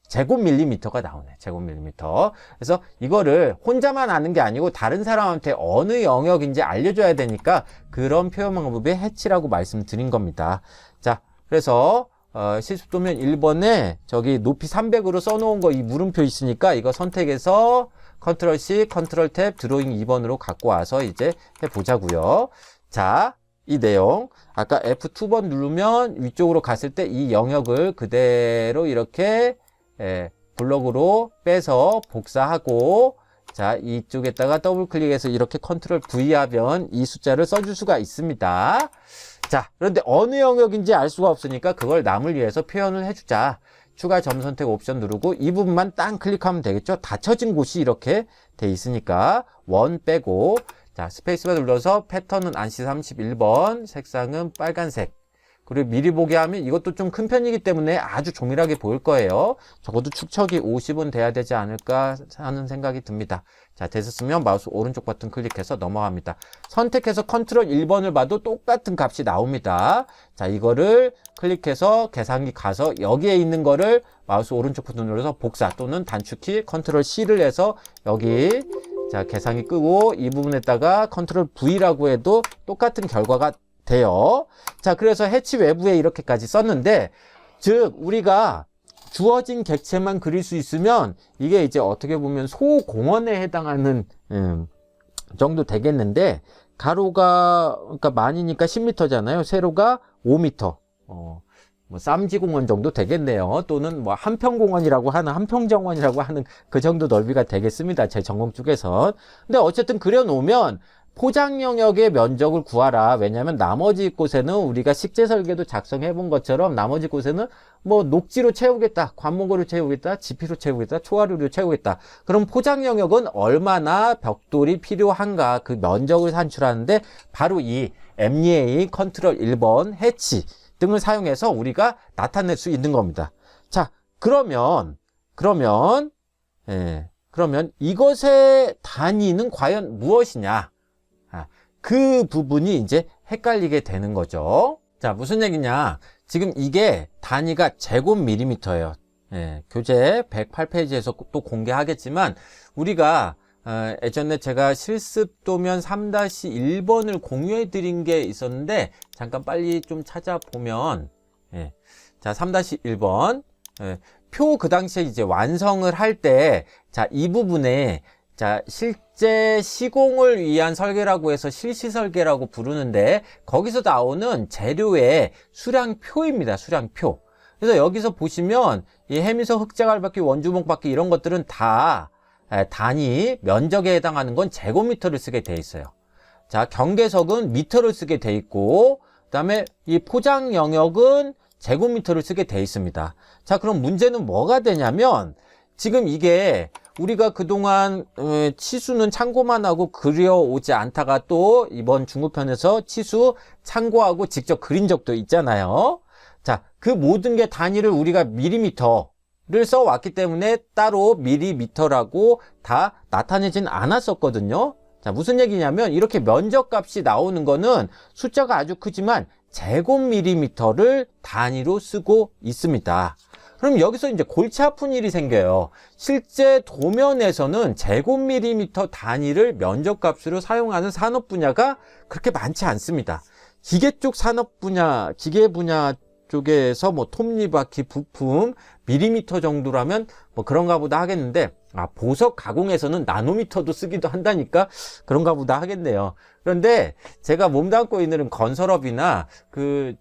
제곱밀리미터가 나오네. 제곱밀리미터. 그래서 이거를 혼자만 아는 게 아니고 다른 사람한테 어느 영역인지 알려줘야 되니까 그런 표현 방법이 해치라고 말씀드린 겁니다. 자, 그래서 실습도면 1번에 저기 높이 300으로 써놓은 거 이 물음표 있으니까 이거 선택해서 컨트롤 C, 컨트롤 탭, 드로잉 2번으로 갖고 와서 이제 해보자고요. 자, 이 내용 아까 F2번 누르면 위쪽으로 갔을 때 이 영역을 그대로 이렇게 블럭으로 빼서 복사하고 자, 이쪽에다가 더블 클릭해서 이렇게 컨트롤 V 하면 이 숫자를 써줄 수가 있습니다. 자, 그런데 어느 영역인지 알 수가 없으니까 그걸 남을 위해서 표현을 해주자. 추가 점 선택 옵션 누르고 이 부분만 딱 클릭하면 되겠죠. 닫혀진 곳이 이렇게 돼 있으니까 원 빼고 자, 스페이스바 눌러서 패턴은 안시 31번, 색상은 빨간색. 그리고 미리 보게 하면 이것도 좀 큰 편이기 때문에 아주 조밀하게 보일 거예요. 적어도 축척이 50은 돼야 되지 않을까 하는 생각이 듭니다. 자, 됐었으면 마우스 오른쪽 버튼 클릭해서 넘어갑니다. 선택해서 컨트롤 1번을 봐도 똑같은 값이 나옵니다. 자, 이거를 클릭해서 계산기 가서 여기에 있는 거를 마우스 오른쪽 버튼 눌러서 복사 또는 단축키 컨트롤 C를 해서 여기 자, 계산기 끄고 이 부분에다가 컨트롤 V라고 해도 똑같은 결과가 돼요. 자, 그래서 해치 외부에 이렇게까지 썼는데, 즉 우리가 주어진 객체만 그릴 수 있으면 이게 이제 어떻게 보면 소공원에 해당하는 정도 되겠는데, 가로가 그러니까 만이니까 10m잖아요. 세로가 5m. 뭐 쌈지공원 정도 되겠네요. 또는 뭐 한평공원이라고 하는 한평정원이라고 하는 그 정도 넓이가 되겠습니다. 제 전공 쪽에선. 근데 어쨌든 그려놓으면 포장 영역의 면적을 구하라. 왜냐하면 나머지 곳에는 우리가 식재 설계도 작성해 본 것처럼 나머지 곳에는 뭐 녹지로 채우겠다, 관목으로 채우겠다, 지피로 채우겠다, 초하루로 채우겠다. 그럼 포장 영역은 얼마나 벽돌이 필요한가 그 면적을 산출하는데 바로 이 MEA 컨트롤 1번 해치 등을 사용해서 우리가 나타낼 수 있는 겁니다. 자, 그러면 이것의 단위는 과연 무엇이냐? 그 부분이 이제 헷갈리게 되는 거죠. 자, 무슨 얘기냐? 지금 이게 단위가 제곱밀리미터예요. 교재 108페이지에서 또 공개하겠지만 우리가 예전에 제가 실습도면 3-1번을 공유해 드린 게 있었는데 잠깐 빨리 좀 찾아보면 자, 3-1번 표 그 당시에 이제 완성을 할 때 자, 이 부분에 자, 실제 시공을 위한 설계라고 해서 실시 설계라고 부르는데 거기서 나오는 재료의 수량표입니다. 수량표. 그래서 여기서 보시면 이 해미석 흑자갈바퀴 원주목바퀴 이런 것들은 다 단위 면적에 해당하는 건 제곱미터를 쓰게 돼 있어요. 자, 경계석은 미터를 쓰게 돼 있고 그다음에 이 포장 영역은 제곱미터를 쓰게 돼 있습니다. 자, 그럼 문제는 뭐가 되냐면 지금 이게 우리가 그동안 치수는 참고만 하고 그려오지 않다가 또 이번 중급편에서 치수 참고하고 직접 그린 적도 있잖아요. 자, 그 모든 게 단위를 우리가 밀리미터를 써왔기 때문에 따로 밀리미터라고 다 나타내진 않았었거든요. 자, 무슨 얘기냐면 이렇게 면적값이 나오는 거는 숫자가 아주 크지만 제곱밀리미터를 단위로 쓰고 있습니다. 그럼 여기서 이제 골치 아픈 일이 생겨요. 실제 도면에서는 제곱밀리미터 단위를 면적값으로 사용하는 산업 분야가 그렇게 많지 않습니다. 기계 쪽 산업 분야, 기계 분야 쪽에서 뭐 톱니바퀴, 부품, 밀리미터 정도라면 뭐 그런가 보다 하겠는데, 보석 가공에서는 나노미터도 쓰기도 한다니까 그런가 보다 하겠네요. 그런데 제가 몸담고 있는 건설업이나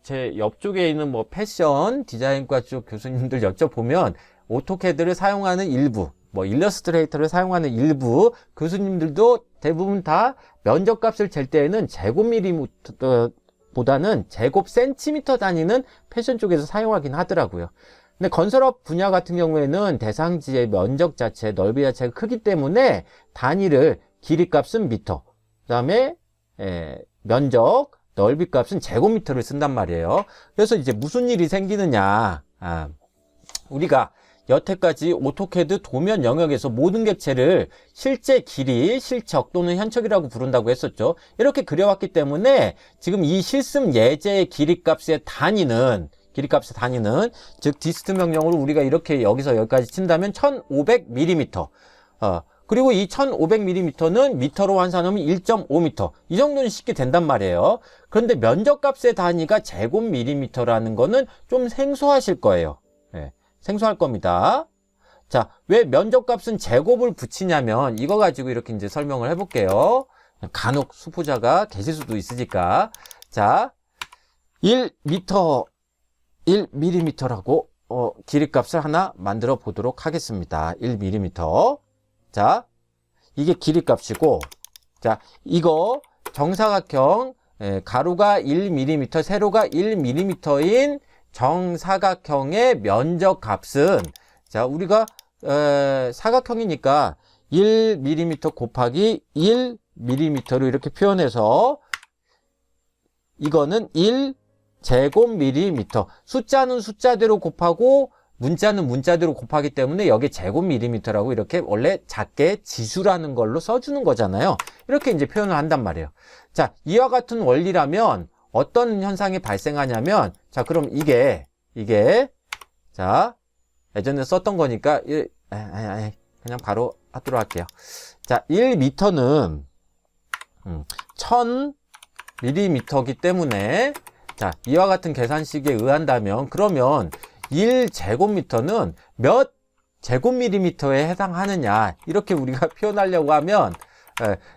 제 옆쪽에 있는 뭐 패션 디자인과 쪽 교수님들 여쭤보면 오토캐드를 사용하는 일부, 뭐 일러스트레이터를 사용하는 일부 교수님들도 대부분 다 면적값을 잴 때에는 제곱밀리미터 보다는 제곱 센티미터 단위는 패션 쪽에서 사용하긴 하더라고요. 근데 건설업 분야 같은 경우에는 대상지의 면적 자체, 넓이 자체가 크기 때문에 단위를 길이값은 미터, 그 다음에 면적, 넓이값은 제곱미터를 쓴단 말이에요. 그래서 이제 무슨 일이 생기느냐, 우리가 여태까지 오토캐드 도면 영역에서 모든 객체를 실제 길이, 실적 또는 현척이라고 부른다고 했었죠. 이렇게 그려왔기 때문에 지금 이 실습 예제의 길이값의 단위는 즉 디스트 명령으로 우리가 이렇게 여기서 여기까지 친다면 1500mm, 그리고 이 1500mm는 미터로 환산하면 1.5m, 이 정도는 쉽게 된단 말이에요. 그런데 면적값의 단위가 제곱밀리미터라는 거는 좀 생소하실 거예요. 생소할 겁니다. 자, 왜 면적값은 제곱을 붙이냐면 이거 가지고 이렇게 이제 설명을 해볼게요. 간혹 수포자가 계실 수도 있으니까. 자, 1mm라고 길이값을 하나 만들어 보도록 하겠습니다. 1mm. 자, 이게 길이값이고, 자, 이거 정사각형, 가로가 1mm, 세로가 1mm인 정사각형의 면적값은, 자, 우리가 사각형이니까 1mm 곱하기 1mm로 이렇게 표현해서 이거는 1제곱밀리미터, 숫자는 숫자대로 곱하고 문자는 문자대로 곱하기 때문에 여기 제곱밀리미터라고 이렇게 원래 작게 지수라는 걸로 써주는 거잖아요. 이렇게 이제 표현을 한단 말이에요. 자, 이와 같은 원리라면 어떤 현상이 발생하냐면, 자, 그럼 이게, 자, 예전에 썼던 거니까, 그냥 바로 하도록 할게요. 자, 1m는, 1000mm이기 때문에, 자, 이와 같은 계산식에 의한다면, 그러면 1제곱미터는 몇 제곱밀리미터에 해당하느냐, 이렇게 우리가 표현하려고 하면,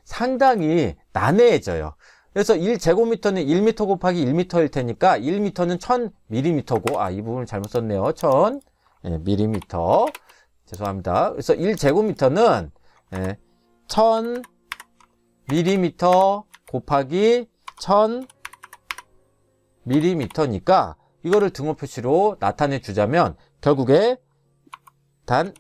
상당히 난해해져요. 그래서 1제곱미터는 1m 곱하기 1m일 테니까 1m는 1000mm고, 이 부분을 잘못 썼네요. 1000mm. 죄송합니다. 그래서 1제곱미터는 1000mm 곱하기 1000mm니까 이거를 등호 표시로 나타내 주자면 결국에 단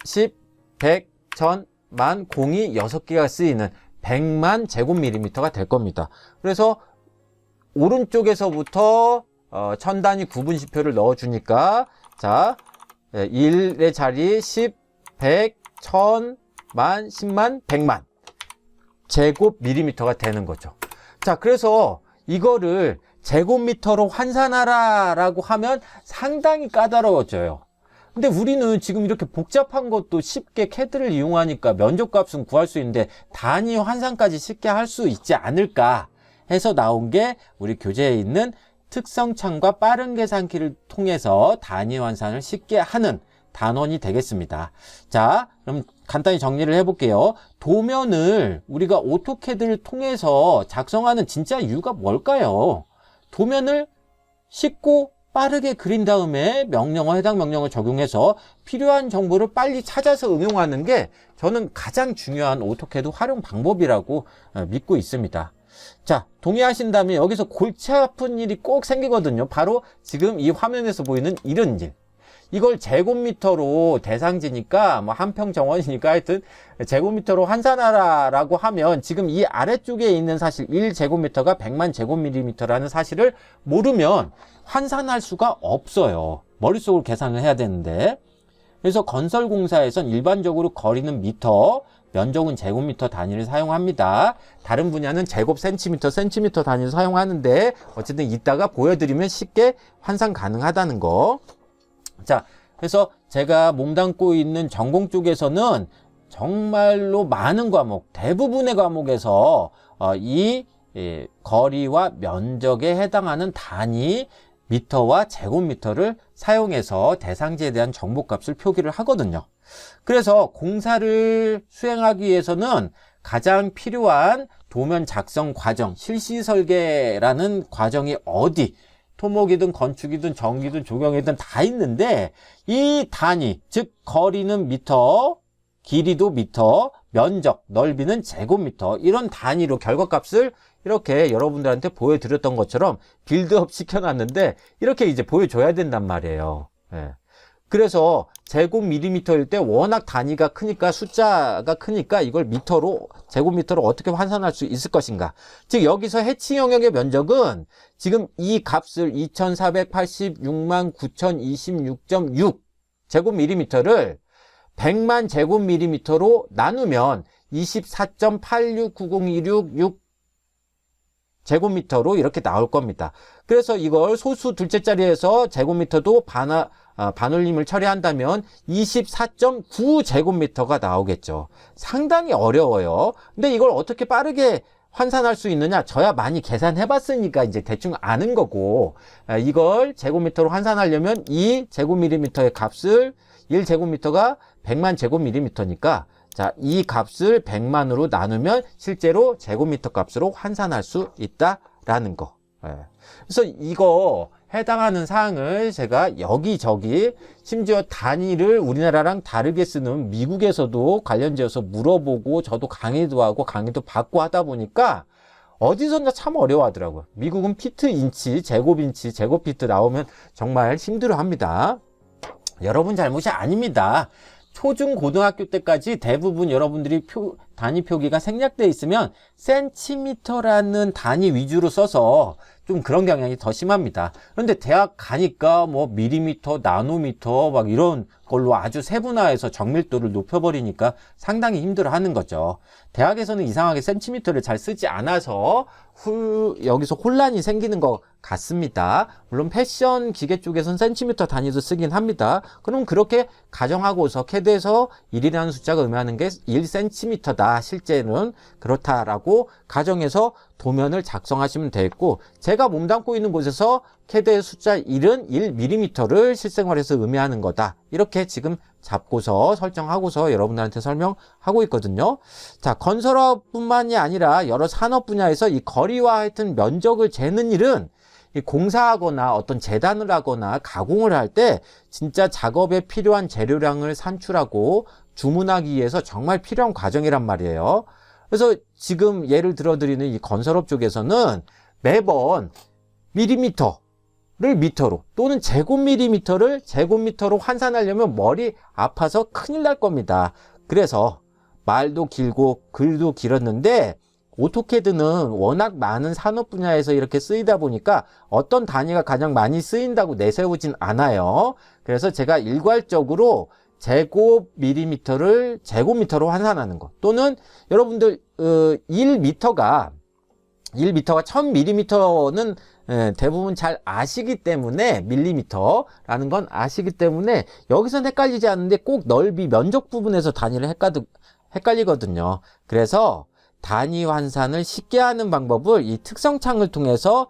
10, 100, 1000, 만, 공이 6개가 쓰이는 100만 제곱밀리미터가 될 겁니다. 그래서 오른쪽에서부터 1000단위 구분시표를 넣어주니까, 자, 1의 자리 10, 100, 1000, 만, 10만, 100만 제곱밀리미터가 되는 거죠. 자, 그래서 이거를 제곱미터로 환산하라 라고 하면 상당히 까다로워져요. 근데 우리는 지금 이렇게 복잡한 것도 쉽게 캐드를 이용하니까 면적값은 구할 수 있는데 단위 환산까지 쉽게 할 수 있지 않을까 해서 나온 게 우리 교재에 있는 특성창과 빠른 계산기를 통해서 단위 환산을 쉽게 하는 단원이 되겠습니다. 자, 그럼 간단히 정리를 해볼게요. 도면을 우리가 오토캐드를 통해서 작성하는 진짜 이유가 뭘까요? 도면을 쉽고 빠르게 그린 다음에 명령어, 해당 명령을 적용해서 필요한 정보를 빨리 찾아서 응용하는 게 저는 가장 중요한 오토캐드 활용 방법이라고 믿고 있습니다. 자, 동의하신다면 여기서 골치 아픈 일이 꼭 생기거든요. 바로 지금 이 화면에서 보이는 이런 일. 이걸 제곱미터로 대상지니까 뭐 한평 정원이니까 하여튼 제곱미터로 환산하라 라고 하면 지금 이 아래쪽에 있는 사실 1제곱미터가 100만 제곱밀리미터라는 사실을 모르면 환산할 수가 없어요. 머릿속으로 계산을 해야 되는데. 그래서 건설공사에선 일반적으로 거리는 미터, 면적은 제곱미터 단위를 사용합니다. 다른 분야는 제곱 센티미터, 센티미터 단위를 사용하는데 어쨌든 이따가 보여드리면 쉽게 환산 가능하다는 거. 자, 그래서 제가 몸담고 있는 전공 쪽에서는 정말로 많은 과목, 대부분의 과목에서 이 거리와 면적에 해당하는 단위 미터와 제곱미터를 사용해서 대상지에 대한 정보값을 표기를 하거든요. 그래서 공사를 수행하기 위해서는 가장 필요한 도면 작성 과정, 실시 설계라는 과정이 어디, 토목이든 건축이든 전기든 조경이든 다 있는데 이 단위, 즉 거리는 미터, 길이도 미터, 면적, 넓이는 제곱미터, 이런 단위로 결과값을 이렇게 여러분들한테 보여드렸던 것처럼 빌드업 시켜놨는데 이렇게 이제 보여줘야 된단 말이에요. 예. 그래서 제곱밀리미터일 때 워낙 단위가 크니까, 숫자가 크니까 이걸 미터로, 제곱미터로 어떻게 환산할 수 있을 것인가. 즉 여기서 해치 영역의 면적은 지금 이 값을 2486만 9026.6 제곱밀리미터를 100만 제곱밀리미터로 나누면 24.8690166 제곱미터로 이렇게 나올 겁니다. 그래서 이걸 소수 둘째 자리에서 제곱미터도 반올림을 처리한다면 24.9 제곱미터가 나오겠죠. 상당히 어려워요. 근데 이걸 어떻게 빠르게 환산할 수 있느냐? 저야 많이 계산해 봤으니까 이제 대충 아는 거고, 이걸 제곱미터로 환산하려면 이 제곱밀리미터의 값을 1제곱미터가 100만 제곱밀리미터니까 자, 이 값을 100만으로 나누면 실제로 제곱미터 값으로 환산할 수 있다라는 거. 그래서 이거 해당하는 사항을 제가 여기저기 심지어 단위를 우리나라랑 다르게 쓰는 미국에서도 관련지어서 물어보고 저도 강의도 하고 강의도 받고 하다 보니까 어디서나 참 어려워하더라고요. 미국은 피트, 인치, 제곱피트 나오면 정말 힘들어합니다. 여러분 잘못이 아닙니다. 초중 고등학교 때까지 대부분 여러분들이 단위 표기가 생략되어 있으면 센티미터라는 단위 위주로 써서 좀 그런 경향이 더 심합니다. 그런데 대학 가니까 뭐 밀리미터, 나노미터 막 이런 걸로 아주 세분화해서 정밀도를 높여버리니까 상당히 힘들어하는 거죠. 대학에서는 이상하게 센티미터를 잘 쓰지 않아서 여기서 혼란이 생기는 것 같습니다. 물론 패션 기계 쪽에서는 센티미터 단위도 쓰긴 합니다. 그럼 그렇게 가정하고서 CAD에서 1이라는 숫자가 의미하는 게 1cm다. 실제는 그렇다라고 가정해서 도면을 작성하시면 되겠고, 제가 몸담고 있는 곳에서 CAD의 숫자 1은 1mm를 실생활에서 의미하는 거다. 이렇게 지금 잡고서 설정하고서 여러분들한테 설명하고 있거든요. 자, 건설업뿐만이 아니라 여러 산업 분야에서 이 거리와 하여튼 면적을 재는 일은 이 공사하거나 어떤 재단을 하거나 가공을 할 때 진짜 작업에 필요한 재료량을 산출하고 주문하기 위해서 정말 필요한 과정이란 말이에요. 그래서 지금 예를 들어드리는 이 건설업 쪽에서는 매번 밀리미터를 미터로 또는 제곱밀리미터를 제곱미터로 환산하려면 머리 아파서 큰일 날 겁니다. 그래서 말도 길고 글도 길었는데 오토캐드는 워낙 많은 산업 분야에서 이렇게 쓰이다 보니까 어떤 단위가 가장 많이 쓰인다고 내세우진 않아요. 그래서 제가 일괄적으로 제곱밀리미터를 제곱미터로 환산하는 것, 또는 여러분들 1미터가 1000밀리미터는 대부분 잘 아시기 때문에, 밀리미터라는 건 아시기 때문에 여기선 헷갈리지 않는데 꼭 넓이, 면적 부분에서 단위를 헷갈리거든요. 그래서 단위 환산을 쉽게 하는 방법을 이 특성창을 통해서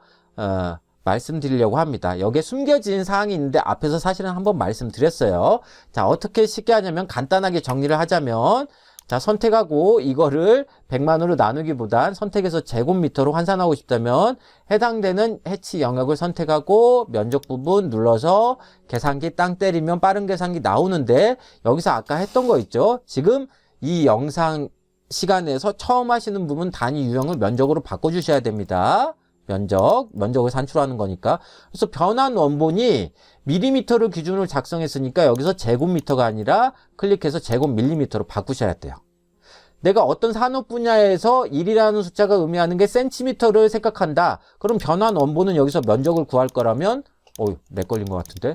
말씀드리려고 합니다. 여기에 숨겨진 사항이 있는데 앞에서 사실은 한번 말씀드렸어요. 자, 어떻게 쉽게 하냐면 간단하게 정리를 하자면, 자, 선택하고 이거를 100만으로 나누기보단 선택해서 제곱미터로 환산하고 싶다면 해당되는 해치 영역을 선택하고 면적 부분 눌러서 계산기 땅 때리면 빠른 계산기 나오는데, 여기서 아까 했던 거 있죠? 지금 이 영상 시간에서 처음 하시는 부분 단위 유형을 면적으로 바꿔주셔야 됩니다. 면적을 산출하는 거니까. 그래서 변환 원본이 밀리미터를 기준으로 작성했으니까 여기서 제곱미터가 아니라 클릭해서 제곱밀리미터로 바꾸셔야 돼요. 내가 어떤 산업 분야에서 1이라는 숫자가 의미하는 게 센티미터를 생각한다. 그럼 변환 원본은 여기서 면적을 구할 거라면 렉 걸린 것 같은데?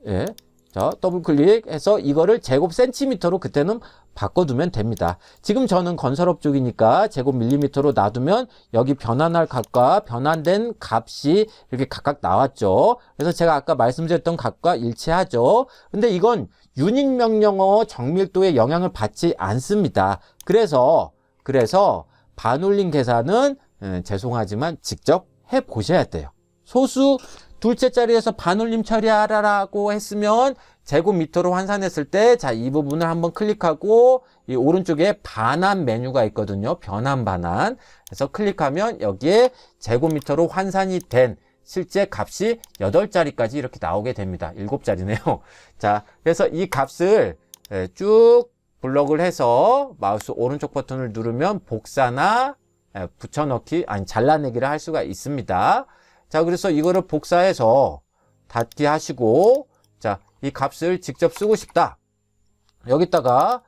예. 자, 더블 클릭해서 이거를 제곱 센티미터로 그때는 바꿔두면 됩니다. 지금 저는 건설업 쪽이니까 제곱 밀리미터로 놔두면 여기 변환할 값과 변환된 값이 이렇게 각각 나왔죠. 그래서 제가 아까 말씀드렸던 값과 일치하죠. 근데 이건 유닛 명령어 정밀도에 영향을 받지 않습니다. 그래서 반올림 계산은 죄송하지만 직접 해 보셔야 돼요. 소수 둘째 자리에서 반올림 처리하라고 했으면 제곱미터로 환산했을 때, 자, 이 부분을 한번 클릭하고, 이 오른쪽에 반환 메뉴가 있거든요. 변환 반환. 그래서 클릭하면 여기에 제곱미터로 환산이 된 실제 값이 8자리까지 이렇게 나오게 됩니다. 7자리네요. 자, 그래서 이 값을 쭉 블럭을 해서 마우스 오른쪽 버튼을 누르면 복사나 붙여넣기, 아니, 잘라내기를 할 수가 있습니다. 자, 그래서 이거를 복사해서 닫기 하시고, 자, 이 값을 직접 쓰고 싶다. 여기다가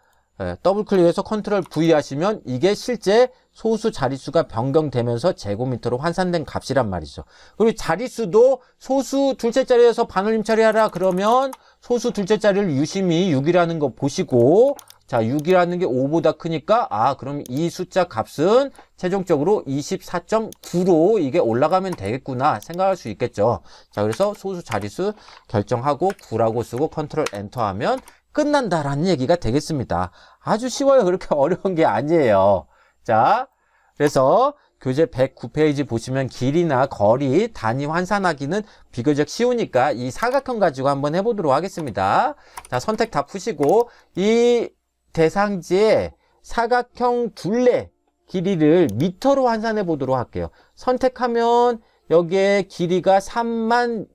더블 클릭해서 컨트롤 V 하시면 이게 실제 소수 자릿수가 변경되면서 제곱미터로 환산된 값이란 말이죠. 그리고 자릿수도 소수 둘째 자리에서 반올림 처리하라 그러면 소수 둘째 자리를 유심히 6이라는 거 보시고, 자, 6이라는 게 5보다 크니까, 아, 그럼 이 숫자 값은 최종적으로 24.9로 이게 올라가면 되겠구나 생각할 수 있겠죠. 자, 그래서 소수 자릿수 결정하고 9라고 쓰고 컨트롤 엔터 하면 끝난다라는 얘기가 되겠습니다. 아주 쉬워요. 그렇게 어려운 게 아니에요. 자, 그래서 교재 109페이지 보시면 길이나 거리, 단위 환산하기는 비교적 쉬우니까 이 사각형 가지고 한번 해보도록 하겠습니다. 자, 선택 다 푸시고 이 대상지의 사각형 둘레 길이를 미터로 환산해 보도록 할게요. 선택하면 여기에 길이가 3만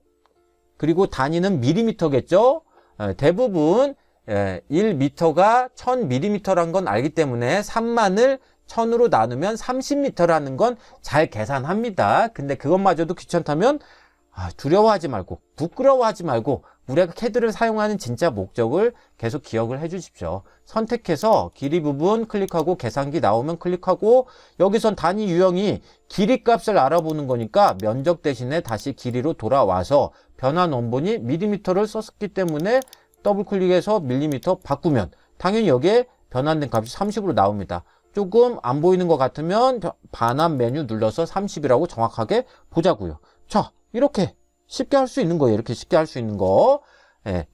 그리고 단위는 밀리미터겠죠. 대부분 1미터가 1000밀리미터란 건 알기 때문에 3만을 1000으로 나누면 30m라는 건 잘 계산합니다. 근데 그것마저도 귀찮다면 두려워하지 말고 부끄러워하지 말고 우리가 캐드를 사용하는 진짜 목적을 계속 기억을 해 주십시오. 선택해서 길이 부분 클릭하고 계산기 나오면 클릭하고 여기선 단위 유형이 길이 값을 알아보는 거니까 면적 대신에 다시 길이로 돌아와서 변환 원본이 밀리미터를 썼기 때문에 더블 클릭해서 밀리미터 바꾸면 당연히 여기에 변환된 값이 30으로 나옵니다. 조금 안 보이는 것 같으면 반환 메뉴 눌러서 30이라고 정확하게 보자고요. 자, 이렇게 쉽게 할 수 있는 거예요. 이렇게 쉽게 할 수 있는 거.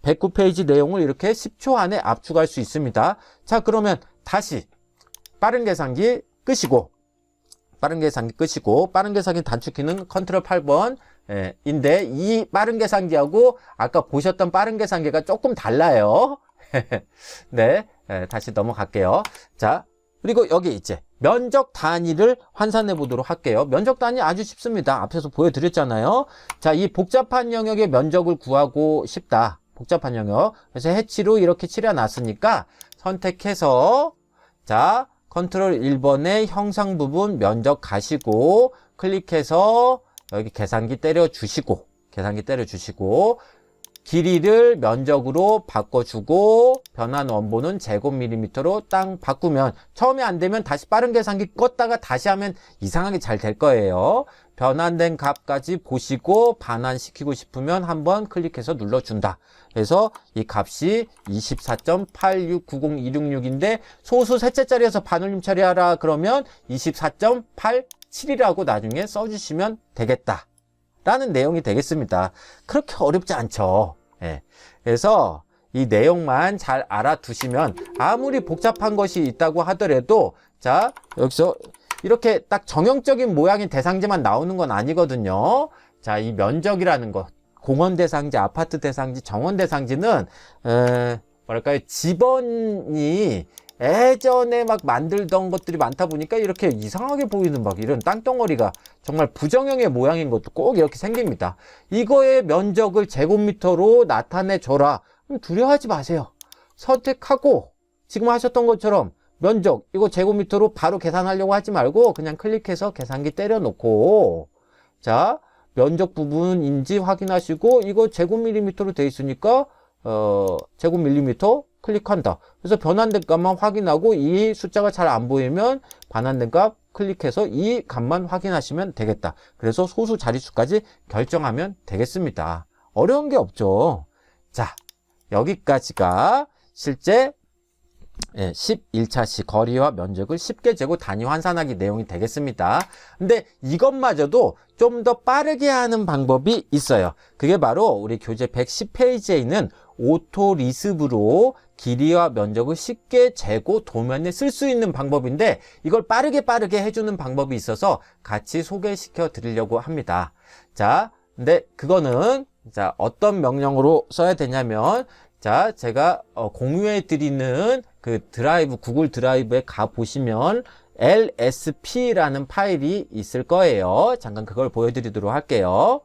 109페이지 내용을 이렇게 10초 안에 압축할 수 있습니다. 자, 그러면 다시 빠른 계산기 끄시고 빠른 계산기 단축키는 컨트롤 8번 인데 이 빠른 계산기하고 아까 보셨던 빠른 계산기가 조금 달라요. 네, 다시 넘어갈게요. 자, 그리고 여기 이제 면적 단위를 환산해 보도록 할게요. 면적 단위 아주 쉽습니다. 앞에서 보여드렸잖아요. 자, 이 복잡한 영역의 면적을 구하고 싶다. 복잡한 영역. 그래서 해치로 이렇게 칠해놨으니까 선택해서 자, 컨트롤 1번의 형상 부분 면적 가시고 클릭해서 여기 계산기 때려주시고 길이를 면적으로 바꿔주고 변환 원본은 제곱밀리미터로 땅 바꾸면 처음에 안 되면 다시 빠른 계산기 껐다가 다시 하면 이상하게 잘 될 거예요. 변환된 값까지 보시고 반환시키고 싶으면 한번 클릭해서 눌러준다. 그래서 이 값이 24.8690266인데 소수 셋째 자리에서 반올림 처리하라 그러면 24.87이라고 나중에 써주시면 되겠다. 라는 내용이 되겠습니다. 그렇게 어렵지 않죠. 그래서 이 내용만 잘 알아두시면 아무리 복잡한 것이 있다고 하더라도 자, 여기서 이렇게 딱 정형적인 모양의 대상지만 나오는 건 아니거든요. 자, 이 면적이라는 것, 공원 대상지, 아파트 대상지, 정원 대상지는 뭐랄까요, 집원이 예전에 막 만들던 것들이 많다 보니까 이렇게 이상하게 보이는 막 이런 땅덩어리가 정말 부정형의 모양인 것도 꼭 이렇게 생깁니다. 이거의 면적을 제곱미터로 나타내줘라. 그럼 두려워하지 마세요. 선택하고 지금 하셨던 것처럼 면적 이거 제곱미터로 바로 계산하려고 하지 말고 그냥 클릭해서 계산기 때려놓고 자, 면적 부분인지 확인하시고 이거 제곱밀리미터로 되어 있으니까 제곱밀리미터 클릭한다. 그래서 변환된 값만 확인하고 이 숫자가 잘 안 보이면 반환된 값 클릭해서 이 값만 확인하시면 되겠다. 그래서 소수 자릿수까지 결정하면 되겠습니다. 어려운 게 없죠. 자, 여기까지가 실제 11차시 거리와 면적을 쉽게 재고 단위 환산하기 내용이 되겠습니다. 근데 이것마저도 좀 더 빠르게 하는 방법이 있어요. 그게 바로 우리 교재 110페이지에 있는 오토 리습으로 길이와 면적을 쉽게 재고 도면에 쓸 수 있는 방법인데, 이걸 빠르게 해주는 방법이 있어서 같이 소개시켜 드리려고 합니다. 자, 근데 그거는 자, 어떤 명령으로 써야 되냐면, 자, 제가 공유해 드리는 그 드라이브, 구글 드라이브에 가 보시면 lsp라는 파일이 있을 거예요. 잠깐 그걸 보여드리도록 할게요.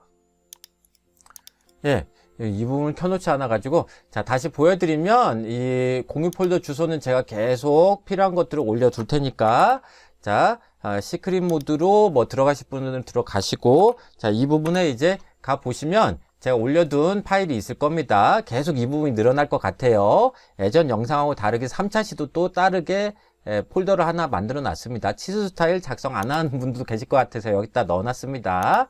예, 이 부분을 켜놓지 않아 가지고, 자, 다시 보여드리면 이 공유 폴더 주소는 제가 계속 필요한 것들을 올려둘 테니까, 자, 시크릿 모드로 뭐 들어가실 분들은 들어가시고, 자, 이 부분에 이제 가 보시면 제가 올려둔 파일이 있을 겁니다. 계속 이 부분이 늘어날 것 같아요. 예전 영상하고 다르게 3차 시도 또 다르게 폴더를 하나 만들어 놨습니다. 치수 스타일 작성 안 하는 분도 계실 것 같아서 여기다 넣어 놨습니다.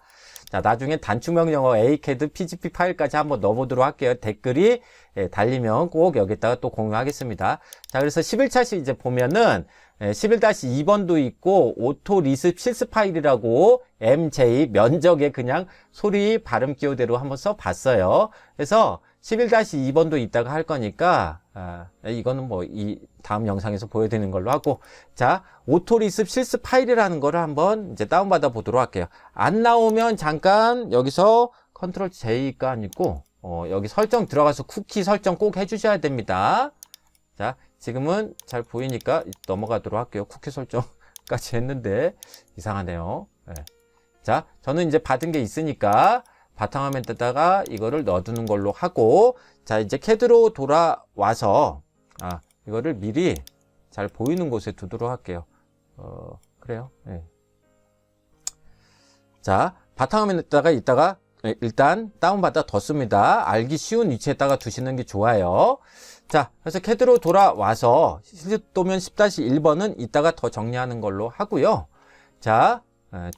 자, 나중에 단축명 영어 ACAD PGP 파일까지 한번 넣어보도록 할게요. 댓글이 달리면 꼭 여기다가 또 공유하겠습니다. 자, 그래서 11차 시 이제 보면은 11-2번도 있고 오토 리습 실습 파일이라고 MJ 면적에 그냥 소리 발음 기호대로 한번 써봤어요. 그래서 11-2번도 이따가 할 거니까 이거는 뭐 이 다음 영상에서 보여드리는 걸로 하고, 자, 오토 리습 실습 파일이라는 거를 한번 이제 다운받아 보도록 할게요. 안 나오면 잠깐 여기서 컨트롤 J가 아니고 여기 설정 들어가서 쿠키 설정 꼭 해주셔야 됩니다. 자, 지금은 잘 보이니까 넘어가도록 할게요. 쿠키 설정까지 했는데 이상하네요. 네. 자, 저는 이제 받은 게 있으니까 바탕화면에다가 이거를 넣어두는 걸로 하고, 자, 이제 캐드로 돌아와서 이거를 미리 잘 보이는 곳에 두도록 할게요. 그래요. 네. 자, 바탕화면에다가 이따가 일단 다운받아 뒀습니다. 알기 쉬운 위치에다가 두시는 게 좋아요. 자, 그래서 캐드로 돌아와서 실습도면 10-1번은 이따가 더 정리하는 걸로 하고요. 자,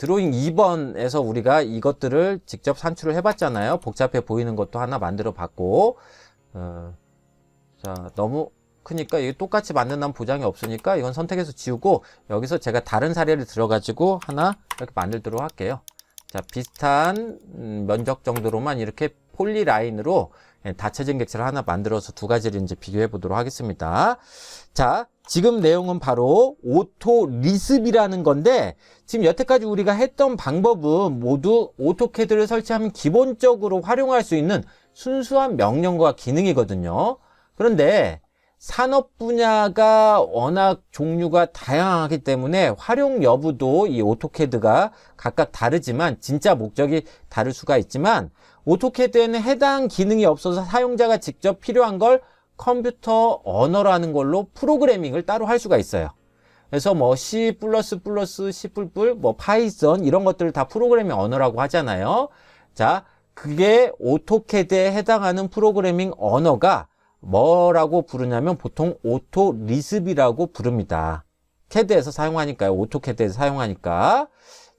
드로잉 2번에서 우리가 이것들을 직접 산출을 해봤잖아요. 복잡해 보이는 것도 하나 만들어 봤고, 자, 너무 크니까 이게 똑같이 만든다는 보장이 없으니까 이건 선택해서 지우고, 여기서 제가 다른 사례를 들어가지고 하나 이렇게 만들도록 할게요. 자, 비슷한 면적 정도로만 이렇게 폴리라인으로 닫혀진 객체를 하나 만들어서 두 가지를 이제 비교해 보도록 하겠습니다. 자, 지금 내용은 바로 오토 리습이라는 건데, 지금 여태까지 우리가 했던 방법은 모두 오토캐드를 설치하면 기본적으로 활용할 수 있는 순수한 명령과 기능이거든요. 그런데 산업 분야가 워낙 종류가 다양하기 때문에 활용 여부도 이 오토캐드가 각각 다르지만, 진짜 목적이 다를 수가 있지만, 오토캐드에는 해당 기능이 없어서 사용자가 직접 필요한 걸 컴퓨터 언어라는 걸로 프로그래밍을 따로 할 수가 있어요. 그래서 뭐 C++, C++, 뭐 파이썬 이런 것들을 다 프로그래밍 언어라고 하잖아요. 자, 그게 오토캐드에 해당하는 프로그래밍 언어가 뭐라고 부르냐면 보통 오토 리습이라고 부릅니다. 캐드에서 사용하니까요. 오토캐드에서 사용하니까.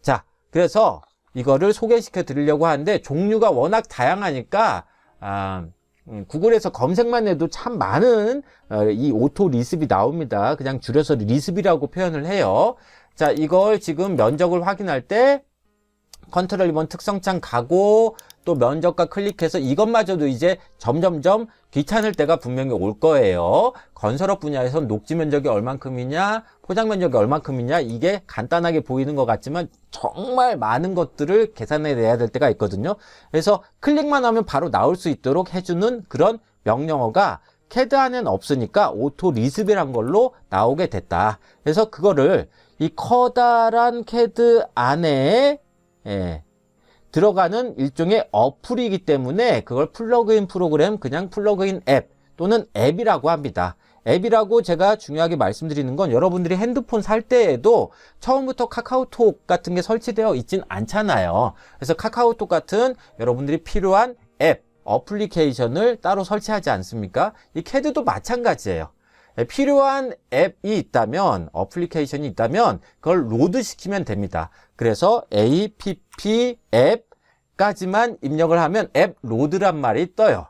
자, 그래서 이거를 소개시켜 드리려고 하는데, 종류가 워낙 다양하니까 구글에서 검색만 해도 참 많은 이 오토 리습이 나옵니다. 그냥 줄여서 리습이라고 표현을 해요. 자, 이걸 지금 면적을 확인할 때 컨트롤 2번 특성창 가고 또 면적과 클릭해서 이것마저도 이제 점점점 귀찮을 때가 분명히 올 거예요. 건설업 분야에선 녹지 면적이 얼만큼이냐, 포장 면적이 얼만큼이냐, 이게 간단하게 보이는 것 같지만 정말 많은 것들을 계산해 내야 될 때가 있거든요. 그래서 클릭만 하면 바로 나올 수 있도록 해주는 그런 명령어가 캐드 안에는 없으니까 오토 리습이란 걸로 나오게 됐다. 그래서 그거를 이 커다란 캐드 안에 들어가는 일종의 어플이기 때문에 그걸 플러그인 프로그램, 그냥 플러그인 앱 또는 앱이라고 합니다. 앱이라고 제가 중요하게 말씀드리는 건, 여러분들이 핸드폰 살 때에도 처음부터 카카오톡 같은 게 설치되어 있진 않잖아요. 그래서 카카오톡 같은 여러분들이 필요한 앱, 어플리케이션을 따로 설치하지 않습니까? 이 캐드도 마찬가지예요. 필요한 앱이 있다면, 어플리케이션이 있다면 그걸 로드 시키면 됩니다. 그래서 app 앱까지만 입력을 하면 앱 로드란 말이 떠요.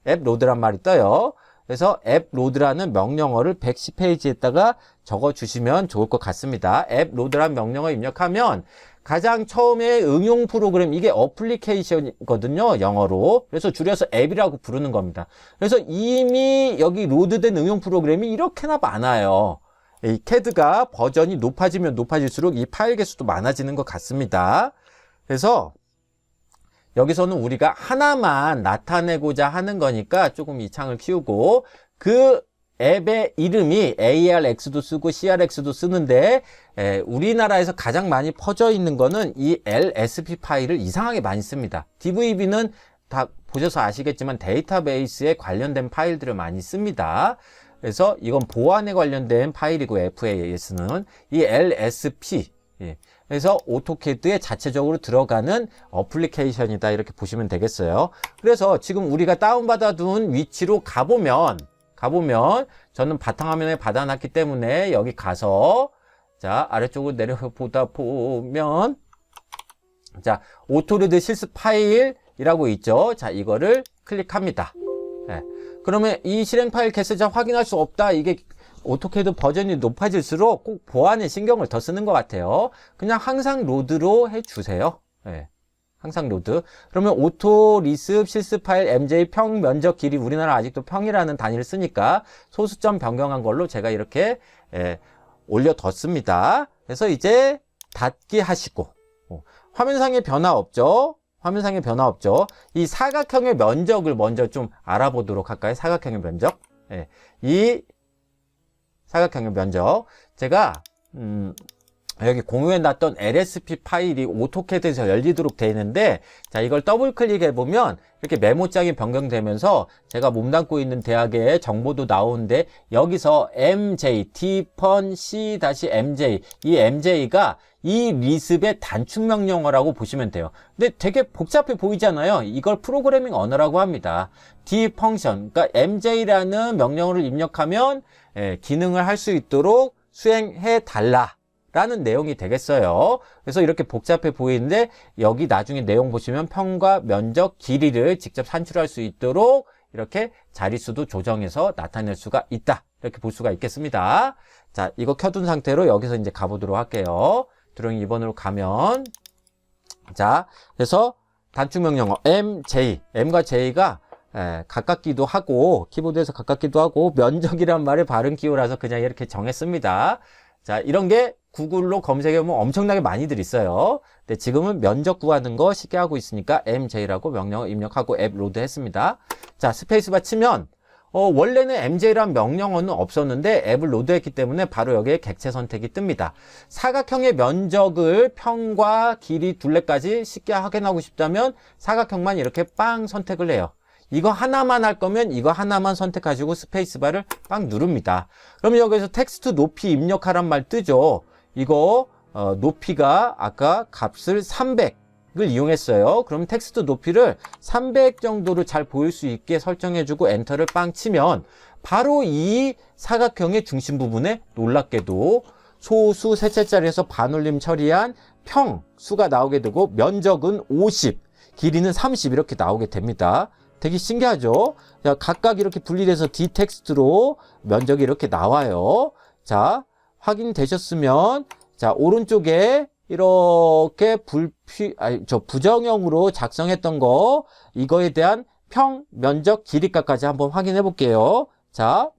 앱 로드란 말이 떠요. 그래서 앱 로드라는 명령어를 110페이지에다가 적어주시면 좋을 것 같습니다. 앱 로드란 명령어 입력하면 가장 처음에 응용 프로그램, 이게 어플리케이션이거든요, 영어로. 그래서 줄여서 앱이라고 부르는 겁니다. 그래서 이미 여기 로드된 응용 프로그램이 이렇게나 많아요. 이 CAD가 버전이 높아지면 높아질수록 이 파일 개수도 많아지는 것 같습니다. 그래서 여기서는 우리가 하나만 나타내고자 하는 거니까 조금 이 창을 키우고, 그 앱의 이름이 ARX도 쓰고 CRX도 쓰는데, 우리나라에서 가장 많이 퍼져 있는 거는 이 LSP 파일을 이상하게 많이 씁니다. DVB는 다 보셔서 아시겠지만 데이터베이스에 관련된 파일들을 많이 씁니다. 그래서 이건 보안에 관련된 파일이고, FAS는 이 LSP, 그래서 오토캐드에 자체적으로 들어가는 어플리케이션이다, 이렇게 보시면 되겠어요. 그래서 지금 우리가 다운받아 둔 위치로 가보면 저는 바탕화면에 받아놨기 때문에 여기 가서, 자, 아래쪽으로 내려보다 보면, 자, 오토리드 실습 파일이라고 있죠. 자, 이거를 클릭합니다. 그러면 이 실행 파일 개수자 확인할 수 없다. 이게 오토캐드 버전이 높아질수록 꼭 보안에 신경을 더 쓰는 것 같아요. 그냥 항상 로드로 해주세요. 항상 로드. 그러면 오토 리습 실습 파일 MJ 평 면적 길이, 우리나라 아직도 평이라는 단위를 쓰니까 소수점 변경한 걸로 제가 이렇게 올려뒀습니다. 그래서 이제 닫기 하시고, 화면상에 변화 없죠? 화면상에 변화 없죠? 이 사각형의 면적을 먼저 좀 알아보도록 할까요? 사각형의 면적. 이 사각형의 면적. 제가, 여기 공유해 놨던 LSP 파일이 오토캐드에서 열리도록 되어 있는데, 자, 이걸 더블 클릭해 보면 이렇게 메모장이 변경되면서 제가 몸담고 있는 대학의 정보도 나오는데, 여기서 MJ, D-C-MJ, 이 MJ가 이 리습의 단축 명령어라고 보시면 돼요. 근데 되게 복잡해 보이잖아요. 이걸 프로그래밍 언어라고 합니다. D 펑션, 그러니까 MJ라는 명령어를 입력하면 기능을 할 수 있도록 수행해 달라 라는 내용이 되겠어요. 그래서 이렇게 복잡해 보이는데, 여기 나중에 내용 보시면 평과 면적, 길이를 직접 산출할 수 있도록 이렇게 자릿수도 조정해서 나타낼 수가 있다, 이렇게 볼 수가 있겠습니다. 자, 이거 켜둔 상태로 여기서 이제 가보도록 할게요. 드로잉 2번으로 가면, 자, 그래서 단축 명령어 MJ, M과 J가 가깝기도 하고, 키보드에서 가깝기도 하고, 면적이란 말의 발음 기호라서 그냥 이렇게 정했습니다. 자, 이런 게 구글로 검색해보면 엄청나게 많이들 있어요. 근데 지금은 면적 구하는 거 쉽게 하고 있으니까 MJ라고 명령어 입력하고 앱 로드 했습니다. 자, 스페이스바 치면, 원래는 MJ란 명령어는 없었는데 앱을 로드했기 때문에 바로 여기에 객체 선택이 뜹니다. 사각형의 면적을 평과 길이 둘레까지 쉽게 확인하고 싶다면 사각형만 이렇게 빵 선택을 해요. 이거 하나만 할 거면 이거 하나만 선택하시고 스페이스바를 빵 누릅니다. 그러면 여기서 텍스트 높이 입력하란 말 뜨죠. 이거 높이가 아까 값을 300을 이용했어요. 그럼 텍스트 높이를 300 정도로 잘 보일 수 있게 설정해주고 엔터를 빵 치면 바로 이 사각형의 중심 부분에 놀랍게도 소수 셋째 자리에서 반올림 처리한 평 수가 나오게 되고, 면적은 50, 길이는 30 이렇게 나오게 됩니다. 되게 신기하죠? 자, 각각 이렇게 분리돼서 D 텍스트로 면적이 이렇게 나와요. 자, 확인되셨으면, 자, 오른쪽에 이렇게 부정형으로 작성했던 거, 이거에 대한 평, 면적, 길이값까지 한번 확인해 볼게요. 자,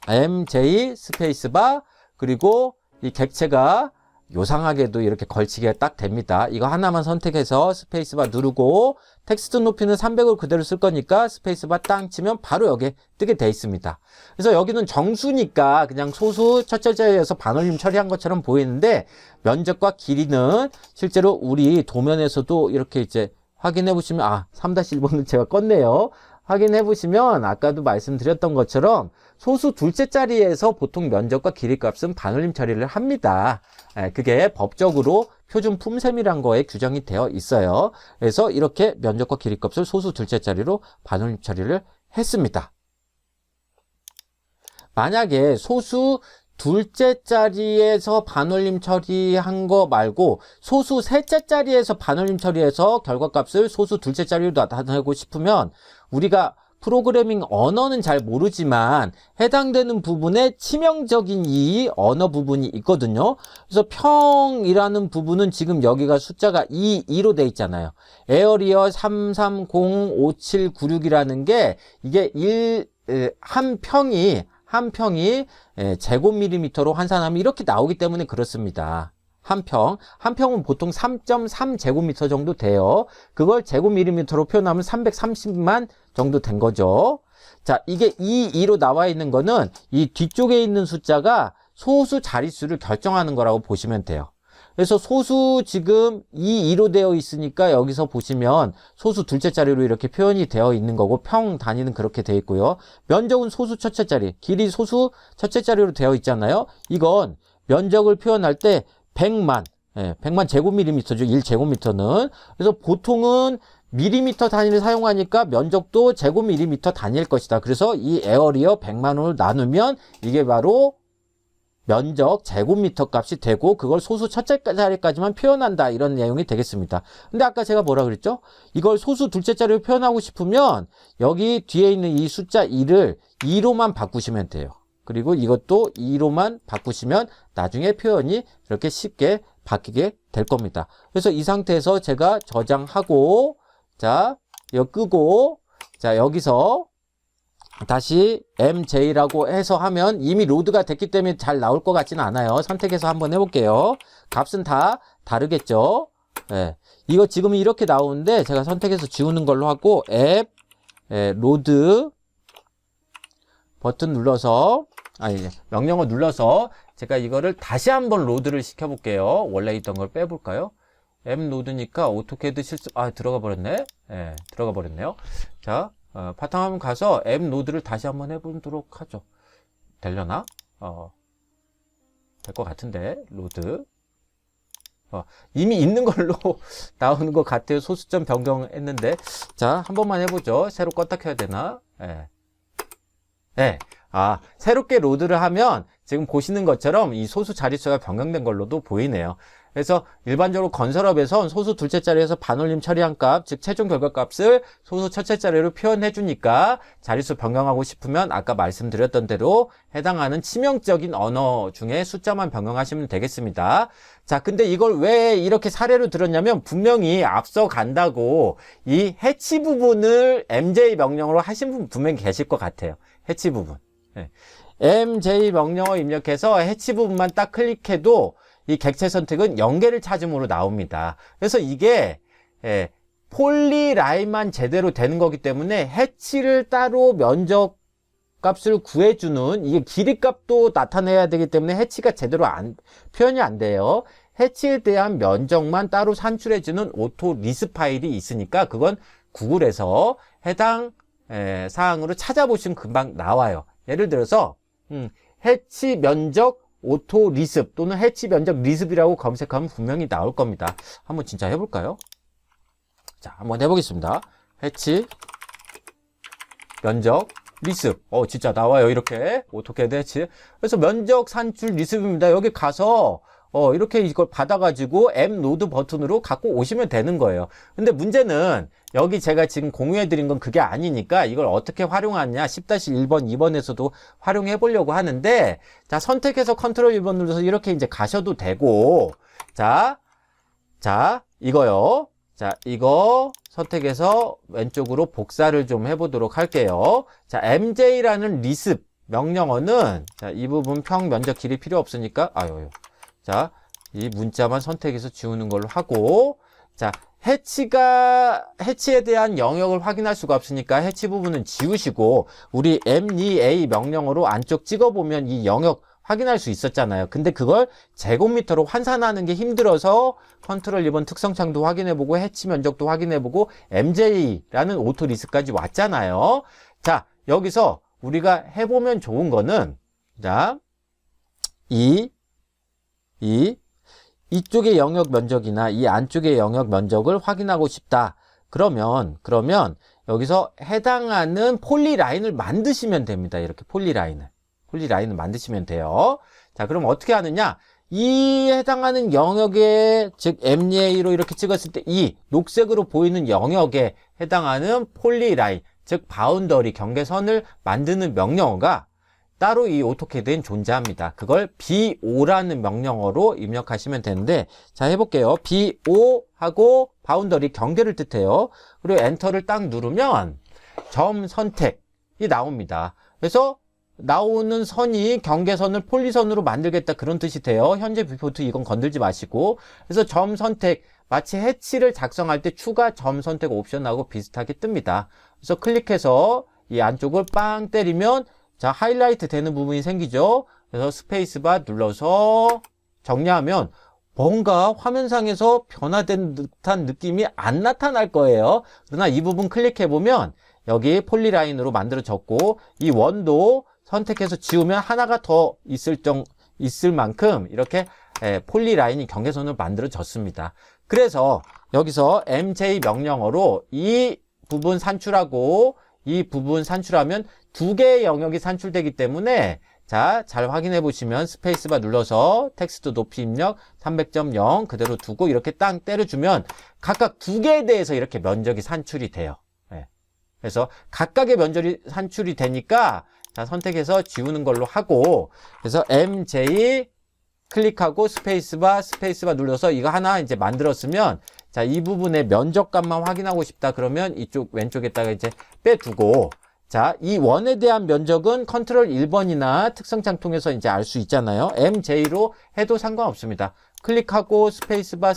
MJ 스페이스바, 그리고 이 객체가 요상하게도 이렇게 걸치기가 딱 됩니다. 이거 하나만 선택해서 스페이스바 누르고, 텍스트 높이는 300을 그대로 쓸 거니까 스페이스바 땅 치면 바로 여기에 뜨게 돼 있습니다. 그래서 여기는 정수니까 그냥 소수 첫째 자리에서 반올림 처리한 것처럼 보이는데, 면적과 길이는 실제로 우리 도면에서도 이렇게 이제 확인해 보시면, 3-1번은 제가 껐네요. 확인해 보시면 아까도 말씀드렸던 것처럼 소수 둘째 자리에서 보통 면적과 길이 값은 반올림 처리를 합니다. 그게 법적으로 표준 품셈이란 거에 규정이 되어 있어요. 그래서 이렇게 면적과 길이 값을 소수 둘째 자리로 반올림 처리를 했습니다. 만약에 소수 둘째 자리에서 반올림 처리한 거 말고 소수 셋째 자리에서 반올림 처리해서 결과값을 소수 둘째 자리로 나타내고 싶으면 우리가 프로그래밍 언어는 잘 모르지만 해당되는 부분에 치명적인 이 언어 부분이 있거든요. 그래서 평이라는 부분은 지금 여기가 숫자가 2로 돼 있잖아요. 에어리어 3305796이라는 게 이게 한 평이 제곱밀리미터로 환산하면 이렇게 나오기 때문에 그렇습니다. 한 평은 보통 3.3 제곱미터 정도 돼요. 그걸 제곱밀리미터로 표현하면 330만 정도 된 거죠. 자, 이게 2로 나와 있는 거는 이 뒤쪽에 있는 숫자가 소수 자릿수를 결정하는 거라고 보시면 돼요. 그래서 소수 지금 2로 되어 있으니까 여기서 보시면 소수 둘째 자리로 이렇게 표현이 되어 있는 거고 평 단위는 그렇게 되어 있고요. 면적은 소수 첫째 자리, 길이 소수 첫째 자리로 되어 있잖아요. 이건 면적을 표현할 때 100만 제곱밀리미터죠. 1제곱미터는. 그래서 보통은 밀리미터 단위를 사용하니까 면적도 제곱밀리미터 단위일 것이다. 그래서 이 에어리어 100만원을 나누면 이게 바로 면적 제곱미터 값이 되고 그걸 소수 첫째 자리까지만 표현한다. 이런 내용이 되겠습니다. 근데 아까 제가 뭐라 그랬죠? 이걸 소수 둘째 자리로 표현하고 싶으면 여기 뒤에 있는 이 숫자 2를 2로만 바꾸시면 돼요. 그리고 이것도 2로만 바꾸시면 나중에 표현이 이렇게 쉽게 바뀌게 될 겁니다. 그래서 이 상태에서 제가 저장하고, 자, 이거 끄고, 자, 여기서 다시 MJ라고 해서 하면 이미 로드가 됐기 때문에 잘 나올 것 같지는 않아요. 선택해서 한번 해볼게요. 값은 다 다르겠죠? 네. 이거 지금 이렇게 나오는데 제가 선택해서 지우는 걸로 하고 앱, 로드 버튼 눌러서 명령어 눌러서 제가 이거를 다시 한번 로드를 시켜볼게요. 원래 있던 걸 빼볼까요? M 로드니까 오토캐드 실습, 들어가 버렸네. 네, 들어가 버렸네요. 자, 바탕화면 가서 M 로드를 다시 한번 해보도록 하죠. 되려나? 될 것 같은데, 로드. 이미 있는 걸로 나오는 것 같아요. 소수점 변경했는데. 자, 한 번만 해보죠. 새로 껐다 켜야 되나? 네. 네. 새롭게 로드를 하면 지금 보시는 것처럼 이 소수 자릿수가 변경된 걸로도 보이네요. 그래서 일반적으로 건설업에선 소수 둘째 자리에서 반올림 처리한 값, 즉 최종 결과값을 소수 첫째 자리로 표현해 주니까 자릿수 변경하고 싶으면 아까 말씀드렸던 대로 해당하는 치명적인 언어 중에 숫자만 변경하시면 되겠습니다. 자, 근데 이걸 왜 이렇게 사례로 들었냐면 분명히 앞서 간다고 이 해치 부분을 MJ 명령어로 하신 분 분명히 계실 것 같아요. 해치 부분. 네. MJ 명령어 입력해서 해치 부분만 딱 클릭해도 이 객체 선택은 연계를 찾음으로 나옵니다. 그래서 이게 폴리라인만 제대로 되는 거기 때문에 해치를 따로 면적 값을 구해주는 이게 길이 값도 나타내야 되기 때문에 해치가 제대로 표현이 안 돼요. 해치에 대한 면적만 따로 산출해주는 오토 리스 파일이 있으니까 그건 구글에서 해당 사항으로 찾아보시면 금방 나와요. 예를 들어서 해치 면적 오토 리습 또는 해치 면적 리습이라고 검색하면 분명히 나올 겁니다. 한번 진짜 해볼까요? 자, 한번 해보겠습니다. 해치 면적 리습. 진짜 나와요. 이렇게 오토캐드 해치. 그래서 면적 산출 리습입니다. 여기 가서 이렇게 이걸 받아가지고 M 노드 버튼으로 갖고 오시면 되는 거예요. 근데 문제는 여기 제가 지금 공유해 드린 건 그게 아니니까 이걸 어떻게 활용하냐 10-1번 2번에서도 활용해 보려고 하는데, 자, 선택해서 컨트롤 1번 눌러서 이렇게 이제 가셔도 되고, 자 이거요. 자, 이거 선택해서 왼쪽으로 복사를 좀 해보도록 할게요. 자, MJ라는 리습 명령어는, 자, 이 부분 평 면적 길이 필요 없으니까, 자, 이 문자만 선택해서 지우는 걸로 하고, 자, 해치에 대한 영역을 확인할 수가 없으니까 해치 부분은 지우시고, 우리 M2A 명령어로 안쪽 찍어보면 이 영역 확인할 수 있었잖아요. 근데 그걸 제곱미터로 환산하는 게 힘들어서 컨트롤 2번 특성창도 확인해보고 해치 면적도 확인해보고 MJ라는 오토 리스까지 왔잖아요. 자, 여기서 우리가 해보면 좋은 거는, 자, 이쪽의 영역 면적이나 이 안쪽의 영역 면적을 확인하고 싶다. 그러면 여기서 해당하는 폴리라인을 만드시면 됩니다. 이렇게 폴리라인을 만드시면 돼요. 자, 그럼 어떻게 하느냐? 이 해당하는 영역에, 즉 MEA로 이렇게 찍었을 때 이 녹색으로 보이는 영역에 해당하는 폴리라인, 즉 바운더리 경계선을 만드는 명령어가 따로 이 오토캐드엔 존재합니다. 그걸 BO라는 명령어로 입력하시면 되는데, 자, 해볼게요. BO 하고 바운더리 경계를 뜻해요. 그리고 엔터를 딱 누르면 점 선택이 나옵니다. 그래서 나오는 선이 경계선을 폴리선으로 만들겠다 그런 뜻이 돼요. 현재 뷰포트 이건 건들지 마시고. 그래서 점 선택, 마치 해치를 작성할 때 추가 점 선택 옵션하고 비슷하게 뜹니다. 그래서 클릭해서 이 안쪽을 빵 때리면 자, 하이라이트 되는 부분이 생기죠. 그래서 스페이스바 눌러서 정리하면 뭔가 화면상에서 변화된 듯한 느낌이 안 나타날 거예요. 그러나 이 부분 클릭해보면 여기 폴리라인으로 만들어졌고, 이 원도 선택해서 지우면 하나가 더 있을 만큼 이렇게 폴리라인이 경계선을 만들어졌습니다. 그래서 여기서 MJ 명령어로 이 부분 산출하고 이 부분 산출하면 두 개의 영역이 산출되기 때문에, 자, 잘 확인해 보시면 스페이스바 눌러서 텍스트 높이 입력 300.0 그대로 두고 이렇게 땅 때려주면 각각 두 개에 대해서 이렇게 면적이 산출이 돼요. 그래서 각각의 면적이 산출이 되니까, 자, 선택해서 지우는 걸로 하고, 그래서 MJ 클릭하고 스페이스바 눌러서 이거 하나 이제 만들었으면, 자, 이 부분의 면적값만 확인하고 싶다 그러면 이쪽 왼쪽에다가 이제 빼두고, 자, 이 원에 대한 면적은 컨트롤 1번이나 특성창 통해서 이제 알 수 있잖아요. MJ로 해도 상관없습니다. 클릭하고 스페이스바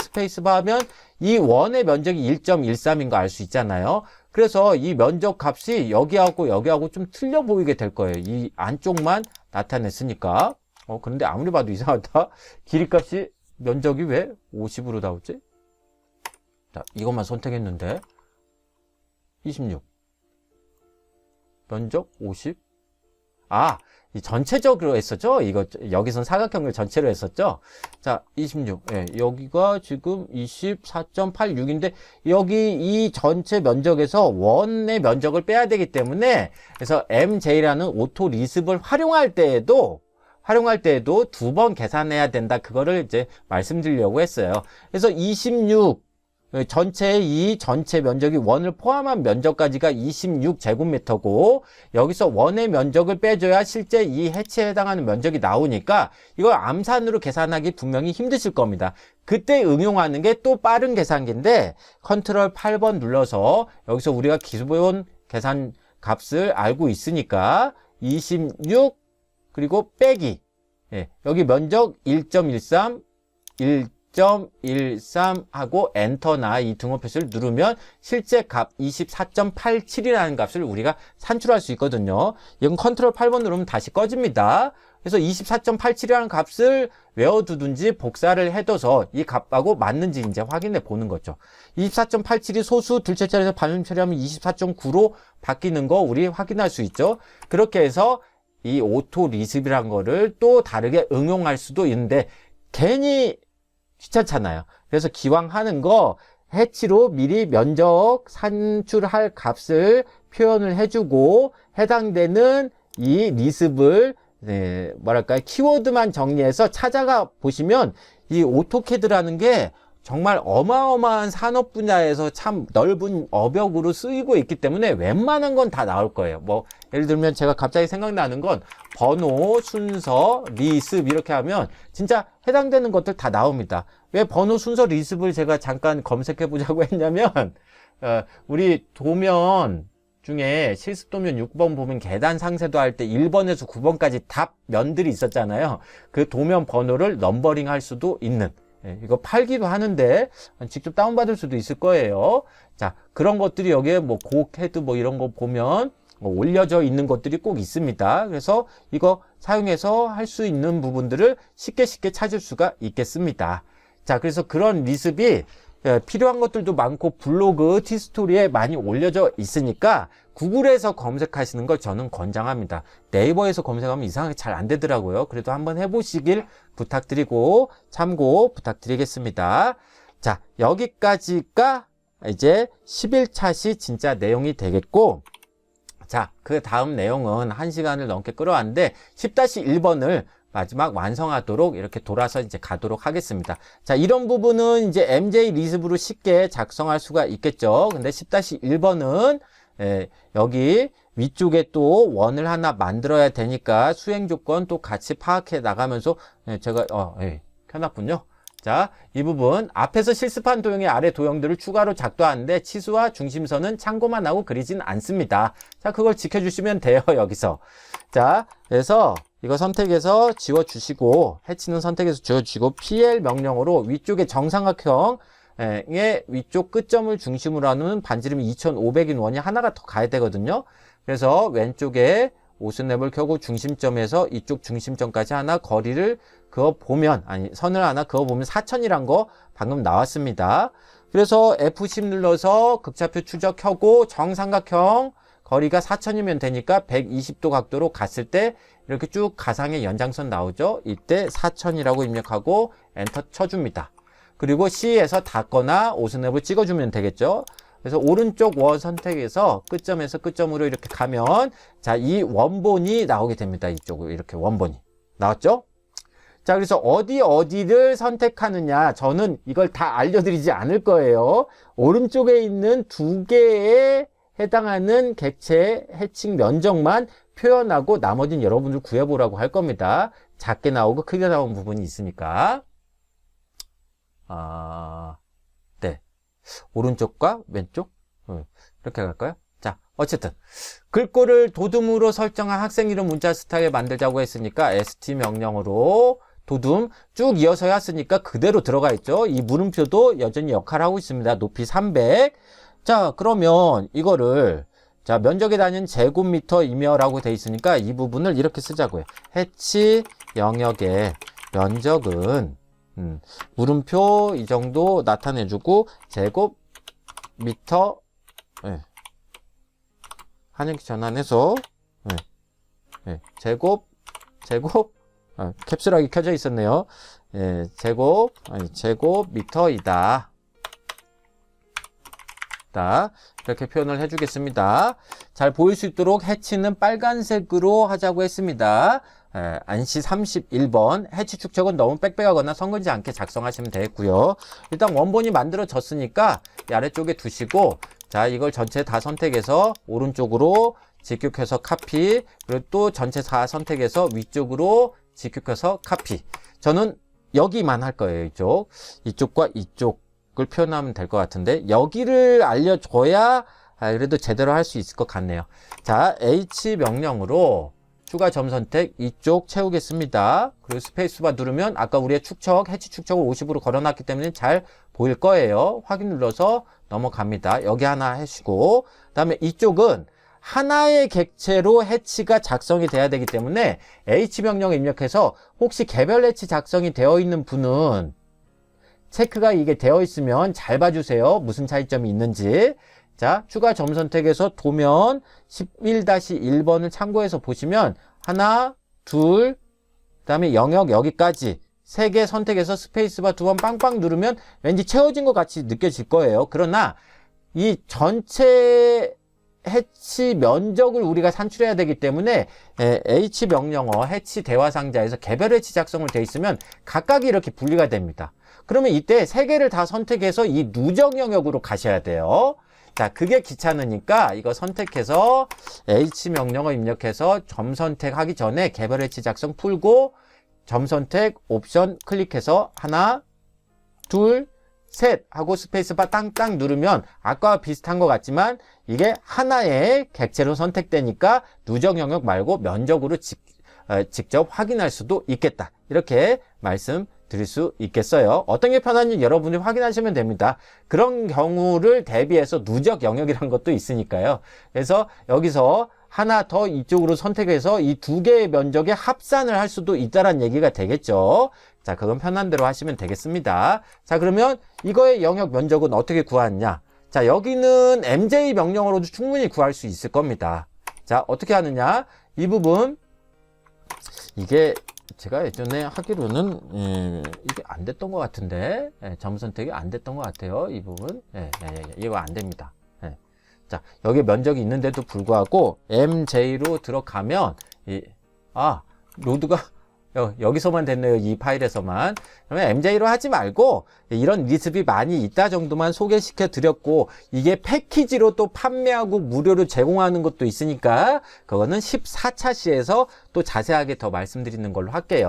하면 이 원의 면적이 1.13인 거 알 수 있잖아요. 그래서 이 면적 값이 여기하고 좀 틀려 보이게 될 거예요. 이 안쪽만 나타냈으니까. 그런데 아무리 봐도 이상하다. 길이 값이 면적이 왜 50으로 나오지? 자, 이것만 선택했는데 26 면적 50. 이 전체적으로 했었죠? 이거 여기선 사각형을 전체로 했었죠? 자, 26. 예, 여기가 지금 24.86인데 여기 이 전체 면적에서 원의 면적을 빼야 되기 때문에, 그래서 MJ라는 오토 리습을 활용할 때에도 두 번 계산해야 된다. 그거를 이제 말씀드리려고 했어요. 그래서 26 이 전체 면적이 원을 포함한 면적까지가 26제곱미터고, 여기서 원의 면적을 빼줘야 실제 이 해치에 해당하는 면적이 나오니까 이걸 암산으로 계산하기 분명히 힘드실 겁니다. 그때 응용하는 게 또 빠른 계산기인데, 컨트롤 8번 눌러서 여기서 우리가 기본 계산 값을 알고 있으니까 26 그리고 빼기, 여기 면적 1.13 1.13하고 엔터나 이 등호 표시를 누르면 실제 값 24.87이라는 값을 우리가 산출할 수 있거든요. 이건 컨트롤 8번 누르면 다시 꺼집니다. 그래서 24.87이라는 값을 외워두든지 복사를 해둬서 이 값하고 맞는지 이제 확인해 보는 거죠. 24.87이 소수 둘째 자리에서 반음 처리하면 24.9로 바뀌는 거 우리 확인할 수 있죠. 그렇게 해서 이 오토 리습이라는 거를 또 다르게 응용할 수도 있는데 괜히 귀찮잖아요. 그래서 기왕 하는 거 해치로 미리 면적 산출할 값을 표현을 해주고 해당되는 이 리습을 키워드만 정리해서 찾아가 보시면 이 오토캐드라는 게 정말 어마어마한 산업 분야에서 참 넓은 어벽으로 쓰이고 있기 때문에 웬만한 건 다 나올 거예요. 예를 들면 제가 갑자기 생각나는 건 번호, 순서, 리습 이렇게 하면 진짜 해당되는 것들 다 나옵니다. 왜 번호, 순서, 리습을 제가 잠깐 검색해 보자고 했냐면, 우리 도면 중에 실습도면 6번 보면 계단 상세도 할 때 1번에서 9번까지 답 면들이 있었잖아요. 그 도면 번호를 넘버링 할 수도 있는, 이거 팔기도 하는데 직접 다운받을 수도 있을 거예요. 자, 그런 것들이 여기에 고캐드 이런 거 보면 올려져 있는 것들이 꼭 있습니다. 그래서 이거 사용해서 할 수 있는 부분들을 쉽게 찾을 수가 있겠습니다. 자, 그래서 그런 리습이 필요한 것들도 많고 블로그, 티스토리에 많이 올려져 있으니까 구글에서 검색하시는 걸 저는 권장합니다. 네이버에서 검색하면 이상하게 잘 안 되더라고요. 그래도 한번 해보시길 부탁드리고 참고 부탁드리겠습니다. 자, 여기까지가 이제 11차시 진짜 내용이 되겠고, 자, 그 다음 내용은 1시간을 넘게 끌어왔는데 10-1번을 마지막 완성하도록 이렇게 돌아서 이제 가도록 하겠습니다. 자, 이런 부분은 이제 MJ 리습으로 쉽게 작성할 수가 있겠죠. 근데 10-1번은 여기 위쪽에 또 원을 하나 만들어야 되니까 수행 조건 또 같이 파악해 나가면서 제가 켜놨군요. 자, 이 부분 앞에서 실습한 도형의 아래 도형들을 추가로 작도하는데 치수와 중심선은 참고만 하고 그리진 않습니다. 자, 그걸 지켜주시면 돼요. 여기서. 자, 그래서 이거 선택해서 지워주시고 해치는 선택해서 지워주시고 PL 명령으로 위쪽에 정삼각형의 위쪽 끝점을 중심으로 하는 반지름이 2500인 원이 하나가 더 가야 되거든요. 그래서 왼쪽에 오스냅을 켜고 중심점에서 이쪽 중심점까지 하나 거리를 그어보면, 선을 하나 그어보면 4000이란 거 방금 나왔습니다. 그래서 F10 눌러서 극좌표 추적 켜고 정삼각형 거리가 4000이면 되니까 120도 각도로 갔을 때 이렇게 쭉 가상의 연장선 나오죠. 이때 4000이라고 입력하고 엔터 쳐줍니다. 그리고 C에서 닫거나 오스냅을 찍어주면 되겠죠. 그래서 오른쪽 원 선택해서 끝점에서 끝점으로 이렇게 가면 자, 이 원본이 나오게 됩니다. 이쪽으로 이렇게 원본이 나왔죠? 자, 그래서 어디를 선택하느냐, 저는 이걸 다 알려드리지 않을 거예요. 오른쪽에 있는 두 개에 해당하는 객체 해칭 면적만 표현하고 나머지는 여러분들 구해보라고 할 겁니다. 작게 나오고 크게 나온 부분이 있으니까. 네. 오른쪽과 왼쪽? 이렇게 갈까요? 자, 어쨌든 글꼴을 도둠으로 설정한 학생 이름 문자 스타일 만들자고 했으니까 ST 명령으로 도둠 쭉 이어서 했으니까 그대로 들어가 있죠. 이 물음표도 여전히 역할을 하고 있습니다. 높이 300. 자, 그러면 이거를 자, 면적에 다니는 제곱미터이며 라고 돼 있으니까 이 부분을 이렇게 쓰자고요. 해치 영역의 면적은 물음표 이 정도 나타내주고 제곱미터 한영기 전환해서 캡슐하게 켜져 있었네요. 제곱미터이다. 이렇게 표현을 해주겠습니다. 잘 보일 수 있도록 해치는 빨간색으로 하자고 했습니다. 안시 31번 해치 축척은 너무 빽빽하거나 성글지 않게 작성하시면 되겠고요. 일단 원본이 만들어졌으니까 이 아래쪽에 두시고 자, 이걸 전체 다 선택해서 오른쪽으로 직격해서 카피, 그리고 또 전체 다 선택해서 위쪽으로 직격해서 카피. 저는 여기만 할 거예요. 이쪽과 이쪽을 표현하면 될 것 같은데 여기를 알려줘야 그래도 제대로 할 수 있을 것 같네요. 자, H 명령으로 추가 점 선택 이쪽 채우겠습니다. 그리고 스페이스바 누르면 아까 우리의 축척, 해치 축척을 50으로 걸어놨기 때문에 잘 보일 거예요. 확인 눌러서 넘어갑니다. 여기 하나 해주고 그 다음에 이쪽은 하나의 객체로 해치가 작성이 돼야 되기 때문에 H 명령을 입력해서 혹시 개별 해치 작성이 되어 있는 분은 체크가 이게 되어 있으면 잘 봐주세요. 무슨 차이점이 있는지. 자, 추가 점 선택에서 도면 11-1번을 참고해서 보시면 하나, 둘, 그 다음에 영역 여기까지 3개 선택해서 스페이스바 2번 빵빵 누르면 왠지 채워진 것 같이 느껴질 거예요. 그러나 이 전체 해치 면적을 우리가 산출해야 되기 때문에 H 명령어 해치 대화 상자에서 개별 해치 작성을 돼 있으면 각각이 이렇게 분리가 됩니다. 그러면 이때 3개를 다 선택해서 이 누적 영역으로 가셔야 돼요. 자, 그게 귀찮으니까 이거 선택해서 H 명령어 입력해서 점 선택하기 전에 개별 해치 작성 풀고 점 선택 옵션 클릭해서 하나, 둘, 셋 하고 스페이스바 땅땅 누르면 아까와 비슷한 것 같지만 이게 하나의 객체로 선택되니까 누적 영역 말고 면적으로 직접 확인할 수도 있겠다. 이렇게 말씀드릴 수 있겠어요. 어떤 게 편한지 여러분이 확인하시면 됩니다. 그런 경우를 대비해서 누적 영역이라는 것도 있으니까요. 그래서 여기서 하나 더 이쪽으로 선택해서 이 두 개의 면적에 합산을 할 수도 있다는 얘기가 되겠죠. 자, 그건 편한 대로 하시면 되겠습니다. 자, 그러면 이거의 영역 면적은 어떻게 구하느냐? 자, 여기는 MJ 명령어로도 충분히 구할 수 있을 겁니다. 자, 어떻게 하느냐? 이 부분 이게 제가 예전에 하기로는 이게 안 됐던 것 같은데 점 선택이 안 됐던 것 같아요. 이 부분 이거 안 됩니다. 자, 여기 면적이 있는데도 불구하고 MJ로 들어가면 로드가 여기서만 됐네요. 이 파일에서만. 그러면 MJ로 하지 말고 이런 리습이 많이 있다 정도만 소개시켜 드렸고, 이게 패키지로 또 판매하고 무료로 제공하는 것도 있으니까 그거는 14차 시에서 또 자세하게 더 말씀드리는 걸로 할게요.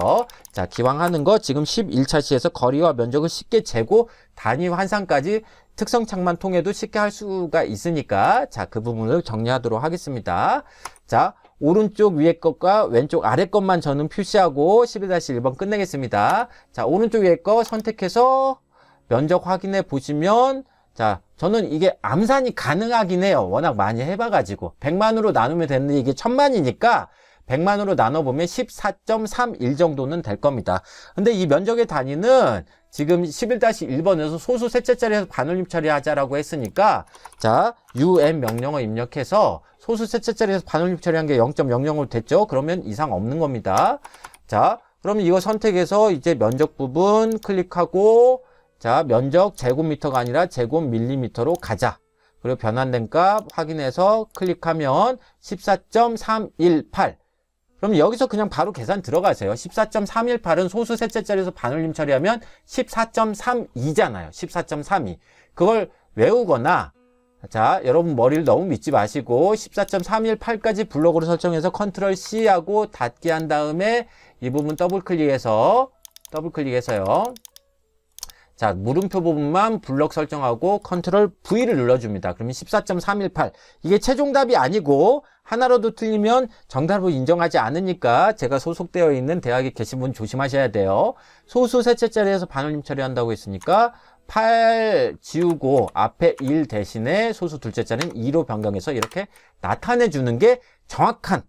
자, 기왕 하는 거 지금 11차 시에서 거리와 면적을 쉽게 재고 단위 환산까지 특성창만 통해도 쉽게 할 수가 있으니까, 자, 그 부분을 정리하도록 하겠습니다. 자, 오른쪽 위에 것과 왼쪽 아래 것만 저는 표시하고 11-1번 끝내겠습니다. 자, 오른쪽 위에 거 선택해서 면적 확인해 보시면, 자, 저는 이게 암산이 가능하긴 해요. 워낙 많이 해봐가지고. 100만으로 나누면 되는데 이게 1000만이니까 100만으로 나눠보면 14.31 정도는 될 겁니다. 근데 이 면적의 단위는 지금 11-1번에서 소수 셋째 자리에서 반올림 처리하자라고 했으니까, 자, UM 명령어 입력해서 소수 셋째 자리에서 반올림 처리한 게 0.00으로 됐죠? 그러면 이상 없는 겁니다. 자, 그러면 이거 선택해서 이제 면적 부분 클릭하고, 자, 면적 제곱미터가 아니라 제곱밀리미터로 가자. 그리고 변환된 값 확인해서 클릭하면 14.318. 그럼 여기서 그냥 바로 계산 들어가세요. 14.318은 소수 셋째 자리에서 반올림 처리하면 14.32잖아요. 14.32. 그걸 외우거나, 자, 여러분 머리를 너무 믿지 마시고 14.318까지 블록으로 설정해서 컨트롤 C하고 닫기 한 다음에 이 부분 더블클릭해서요. 자, 물음표 부분만 블록 설정하고 컨트롤 V를 눌러줍니다. 그러면 14.318. 이게 최종답이 아니고 하나라도 틀리면 정답을 인정하지 않으니까 제가 소속되어 있는 대학에 계신 분 조심하셔야 돼요. 소수 셋째 자리에서 반올림 처리한다고 했으니까 8 지우고 앞에 1 대신에 소수 둘째 자리는 2로 변경해서 이렇게 나타내 주는 게 정확한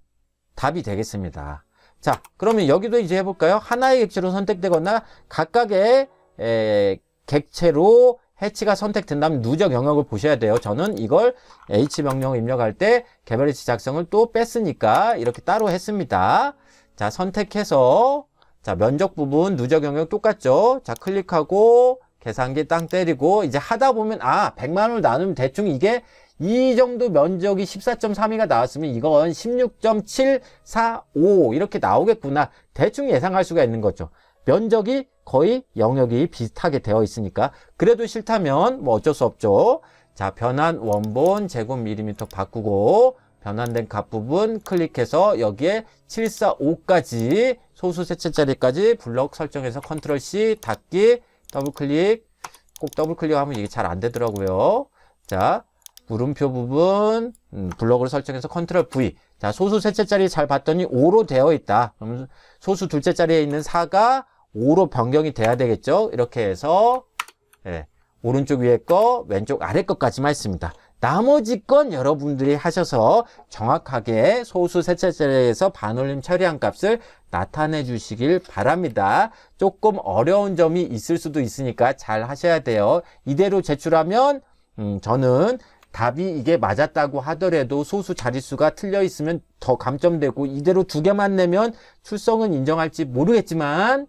답이 되겠습니다. 자, 그러면 여기도 이제 해볼까요? 하나의 객체로 선택되거나 각각의 객체로 해치가 선택된다면 누적 영역을 보셔야 돼요. 저는 이걸 H 명령을 입력할 때 개별 해치 작성을 또 뺐으니까 이렇게 따로 했습니다. 자, 선택해서, 자, 면적 부분 누적 영역 똑같죠? 자, 클릭하고 계산기 땅 때리고 이제 하다 보면, 아, 100만원을 나누면 대충 이게 이 정도 면적이 14.32가 나왔으면 이건 16.745 이렇게 나오겠구나. 대충 예상할 수가 있는 거죠. 면적이 거의 영역이 비슷하게 되어 있으니까. 그래도 싫다면 뭐 어쩔 수 없죠. 자, 변환 원본 제곱밀리미터 바꾸고 변환된 값 부분 클릭해서 여기에 745까지 소수 셋째 자리까지 블록 설정해서 컨트롤 C 닫기 더블클릭, 꼭 더블클릭하면 이게 잘 안 되더라고요. 자, 물음표 부분 블록을 설정해서 컨트롤 V. 자, 소수 셋째 자리 잘 봤더니 5로 되어 있다. 그러면 소수 둘째 자리에 있는 4가 5로 변경이 돼야 되겠죠. 이렇게 해서, 예, 오른쪽 위에 거, 왼쪽 아래 것까지만 했습니다. 나머지 건 여러분들이 하셔서 정확하게 소수 셋째 자리에서 반올림 처리한 값을 나타내 주시길 바랍니다. 조금 어려운 점이 있을 수도 있으니까 잘 하셔야 돼요. 이대로 제출하면 저는 답이 이게 맞았다고 하더라도 소수 자릿수가 틀려 있으면 더 감점되고, 이대로 2개만 내면 출석은 인정할지 모르겠지만,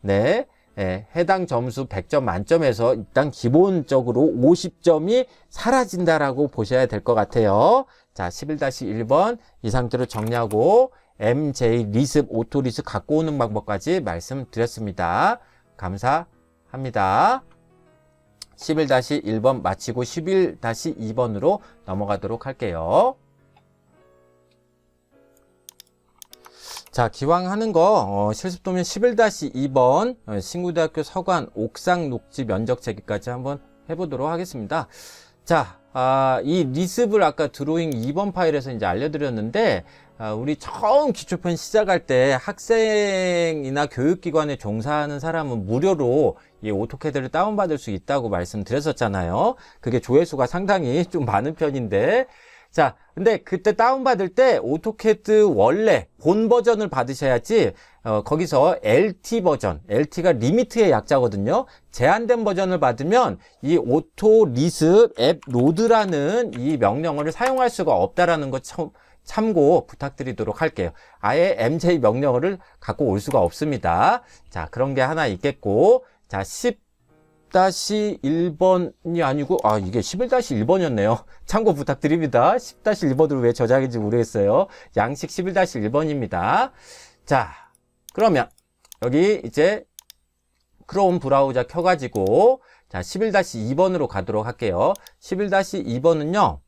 네, 해당 점수 100점 만점에서 일단 기본적으로 50점이 사라진다라고 보셔야 될 것 같아요. 자, 11-1번 이 상태로 정리하고 MJ 리습, 오토 리습 갖고 오는 방법까지 말씀드렸습니다. 감사합니다. 11-1번 마치고 11-2번으로 넘어가도록 할게요. 자, 기왕 하는 거 실습도면 11-2번 신구대학교 서관 옥상 녹지 면적 재기까지 한번 해보도록 하겠습니다. 자, 이 리습을 아까 드로잉 2번 파일에서 이제 알려드렸는데, 우리 처음 기초편 시작할 때 학생이나 교육기관에 종사하는 사람은 무료로 이 오토캐드를 다운받을 수 있다고 말씀드렸었잖아요. 그게 조회수가 상당히 좀 많은 편인데, 자, 근데 그때 다운받을 때 오토캐드 원래 본 버전을 받으셔야지, 거기서 LT 버전, LT가 리미트의 약자거든요. 제한된 버전을 받으면 이 오토 리습 앱 로드라는 이 명령어를 사용할 수가 없다라는 거 참고 부탁드리도록 할게요. 아예 MJ 명령어를 갖고 올 수가 없습니다. 자, 그런 게 하나 있겠고, 자, 10-1번이 아니고, 이게 11-1번이었네요. 참고 부탁드립니다. 10-1번으로 왜 저장인지 모르겠어요. 양식 11-1번입니다. 자, 그러면 여기 이제 크롬 브라우저 켜가지고 자 11-2번으로 가도록 할게요. 11-2번은요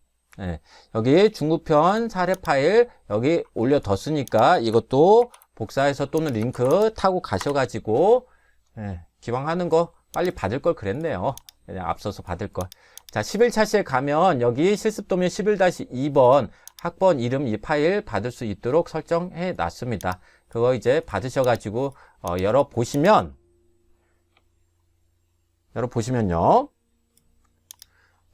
여기 중국편 사례 파일 여기 올려뒀으니까 이것도 복사해서 또는 링크 타고 가셔가지고 기왕 하는 거 빨리 받을 걸 그랬네요. 그냥 앞서서 받을 걸. 자 11차시에 가면 여기 실습 도면 11-2번 학번 이름 이 파일 받을 수 있도록 설정해 놨습니다. 그거 이제 받으셔가지고 열어보시면요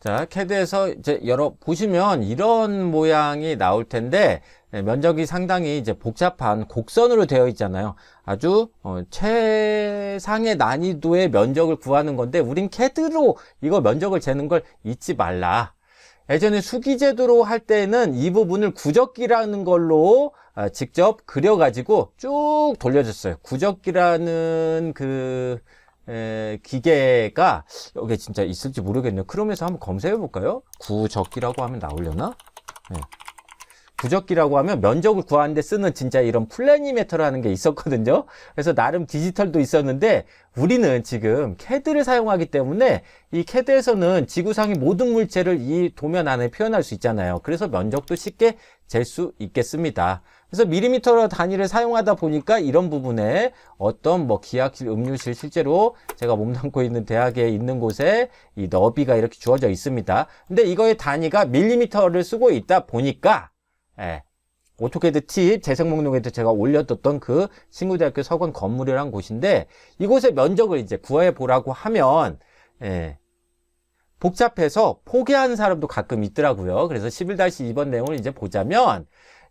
자 CAD에서 이제 열어보시면 이런 모양이 나올 텐데 면적이 상당히 이제 복잡한 곡선으로 되어 있잖아요. 아주 최상의 난이도의 면적을 구하는 건데 우린 CAD로 이거 면적을 재는 걸 잊지 말라. 예전에 수기제도로 할 때는 이 부분을 구적기라는 걸로 직접 그려가지고 쭉 돌려줬어요. 구적기라는 그 기계가 여기 진짜 있을지 모르겠네요. 크롬에서 한번 검색해 볼까요? 구적기라고 하면 나오려나? 네. 구적기라고 하면 면적을 구하는데 쓰는 진짜 이런 플래니메터라는 게 있었거든요. 그래서 나름 디지털도 있었는데 우리는 지금 CAD를 사용하기 때문에 이 CAD에서는 지구상의 모든 물체를 이 도면 안에 표현할 수 있잖아요. 그래서 면적도 쉽게 잴 수 있겠습니다. 그래서 밀리미터 단위를 사용하다 보니까 이런 부분에 어떤 뭐 기하실, 음료실 실제로 제가 몸담고 있는 대학에 있는 곳에 이 너비가 이렇게 주어져 있습니다. 근데 이거의 단위가 밀리미터를 쓰고 있다 보니까 오토캐드 팁 재생 목록에도 제가 올려뒀던 그 신구대학교 서관 건물이란 곳인데 이곳의 면적을 이제 구해 보라고 하면 복잡해서 포기하는 사람도 가끔 있더라고요. 그래서 11-2번 내용을 이제 보자면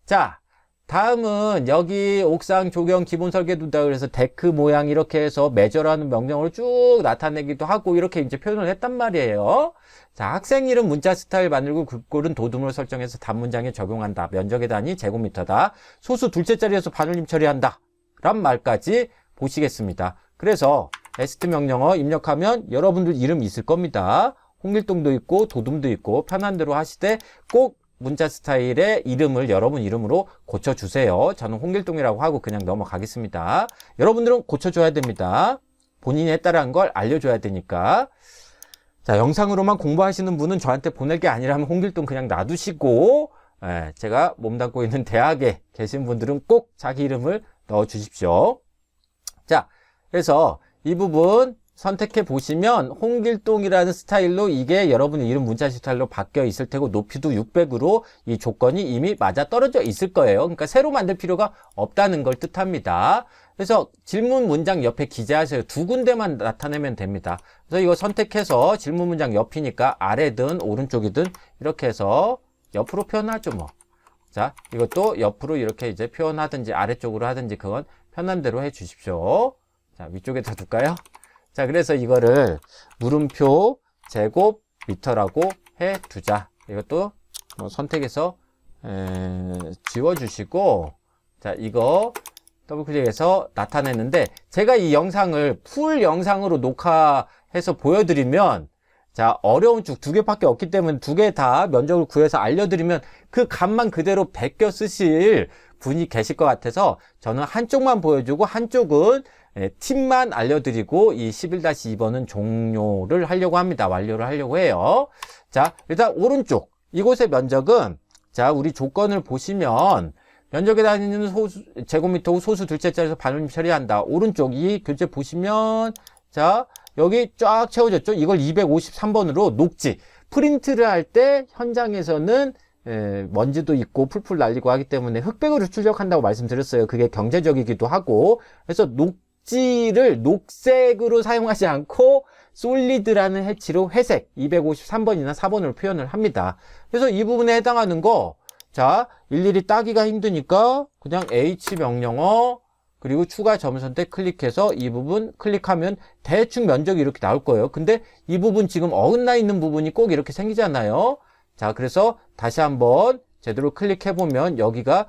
자 다음은 여기 옥상 조경 기본 설계도다 그래서 데크 모양 이렇게 해서 메저라는 명령으로 쭉 나타내기도 하고 이렇게 이제 표현을 했단 말이에요. 자, 학생 이름 문자 스타일 만들고 글꼴은 도둠으로 설정해서 단문장에 적용한다. 면적의 단위 제곱미터다. 소수 둘째 자리에서 반올림 처리한다. 란 말까지 보시겠습니다. 그래서 ST 명령어 입력하면 여러분들 이름 있을 겁니다. 홍길동도 있고 도둠도 있고 편한 대로 하시되 꼭 문자 스타일의 이름을 여러분 이름으로 고쳐주세요. 저는 홍길동이라고 하고 그냥 넘어가겠습니다. 여러분들은 고쳐줘야 됩니다. 본인이 했다라는 걸 알려줘야 되니까. 자, 영상으로만 공부하시는 분은 저한테 보낼 게 아니라면 홍길동 그냥 놔두시고 제가 몸담고 있는 대학에 계신 분들은 꼭 자기 이름을 넣어주십시오. 자, 그래서 이 부분 선택해 보시면 홍길동이라는 스타일로 이게 여러분의 이름 문자 스타일로 바뀌어 있을 테고 높이도 600으로 이 조건이 이미 맞아 떨어져 있을 거예요. 그러니까 새로 만들 필요가 없다는 걸 뜻합니다. 그래서 질문 문장 옆에 기재하세요. 두 군데만 나타내면 됩니다. 그래서 이거 선택해서 질문 문장 옆이니까 아래든 오른쪽이든 이렇게 해서 옆으로 표현하죠 뭐. 자, 이것도 옆으로 이렇게 이제 표현하든지 아래쪽으로 하든지 그건 편한 대로 해 주십시오. 자, 위쪽에다 둘까요? 자, 그래서 이거를 물음표 제곱미터라고 해 두자. 이것도 뭐 선택해서 지워주시고, 자, 이거 더블 클릭해서 나타냈는데, 제가 이 영상을 풀 영상으로 녹화해서 보여드리면, 자, 어려운 쭉 두 개밖에 없기 때문에 두 개 다 면적을 구해서 알려드리면 그 값만 그대로 베껴 쓰실 분이 계실 것 같아서 저는 한쪽만 보여주고 한쪽은 팁만 알려드리고 이 11-2번은 종료를 하려고 합니다. 완료를 하려고 해요. 자, 일단 오른쪽 이곳의 면적은 자, 우리 조건을 보시면 면적에 다니는 제곱미터 후 소수 둘째 자리에서 반올림 처리한다. 오른쪽 이 교재 보시면 자, 여기 쫙 채워졌죠. 이걸 253번으로 녹지 프린트를 할 때 현장에서는 먼지도 있고 풀풀 날리고 하기 때문에 흑백으로 출력한다고 말씀드렸어요. 그게 경제적이기도 하고. 그래서 녹지를 녹색으로 사용하지 않고 솔리드라는 해치로 회색 253번이나 4번으로 표현을 합니다. 그래서 이 부분에 해당하는 거 자, 일일이 따기가 힘드니까 그냥 H 명령어 그리고 추가 점 선택 클릭해서 이 부분 클릭하면 대충 면적이 이렇게 나올 거예요. 근데 이 부분 지금 어긋나 있는 부분이 꼭 이렇게 생기잖아요. 자, 그래서 다시 한번 제대로 클릭해 보면 여기가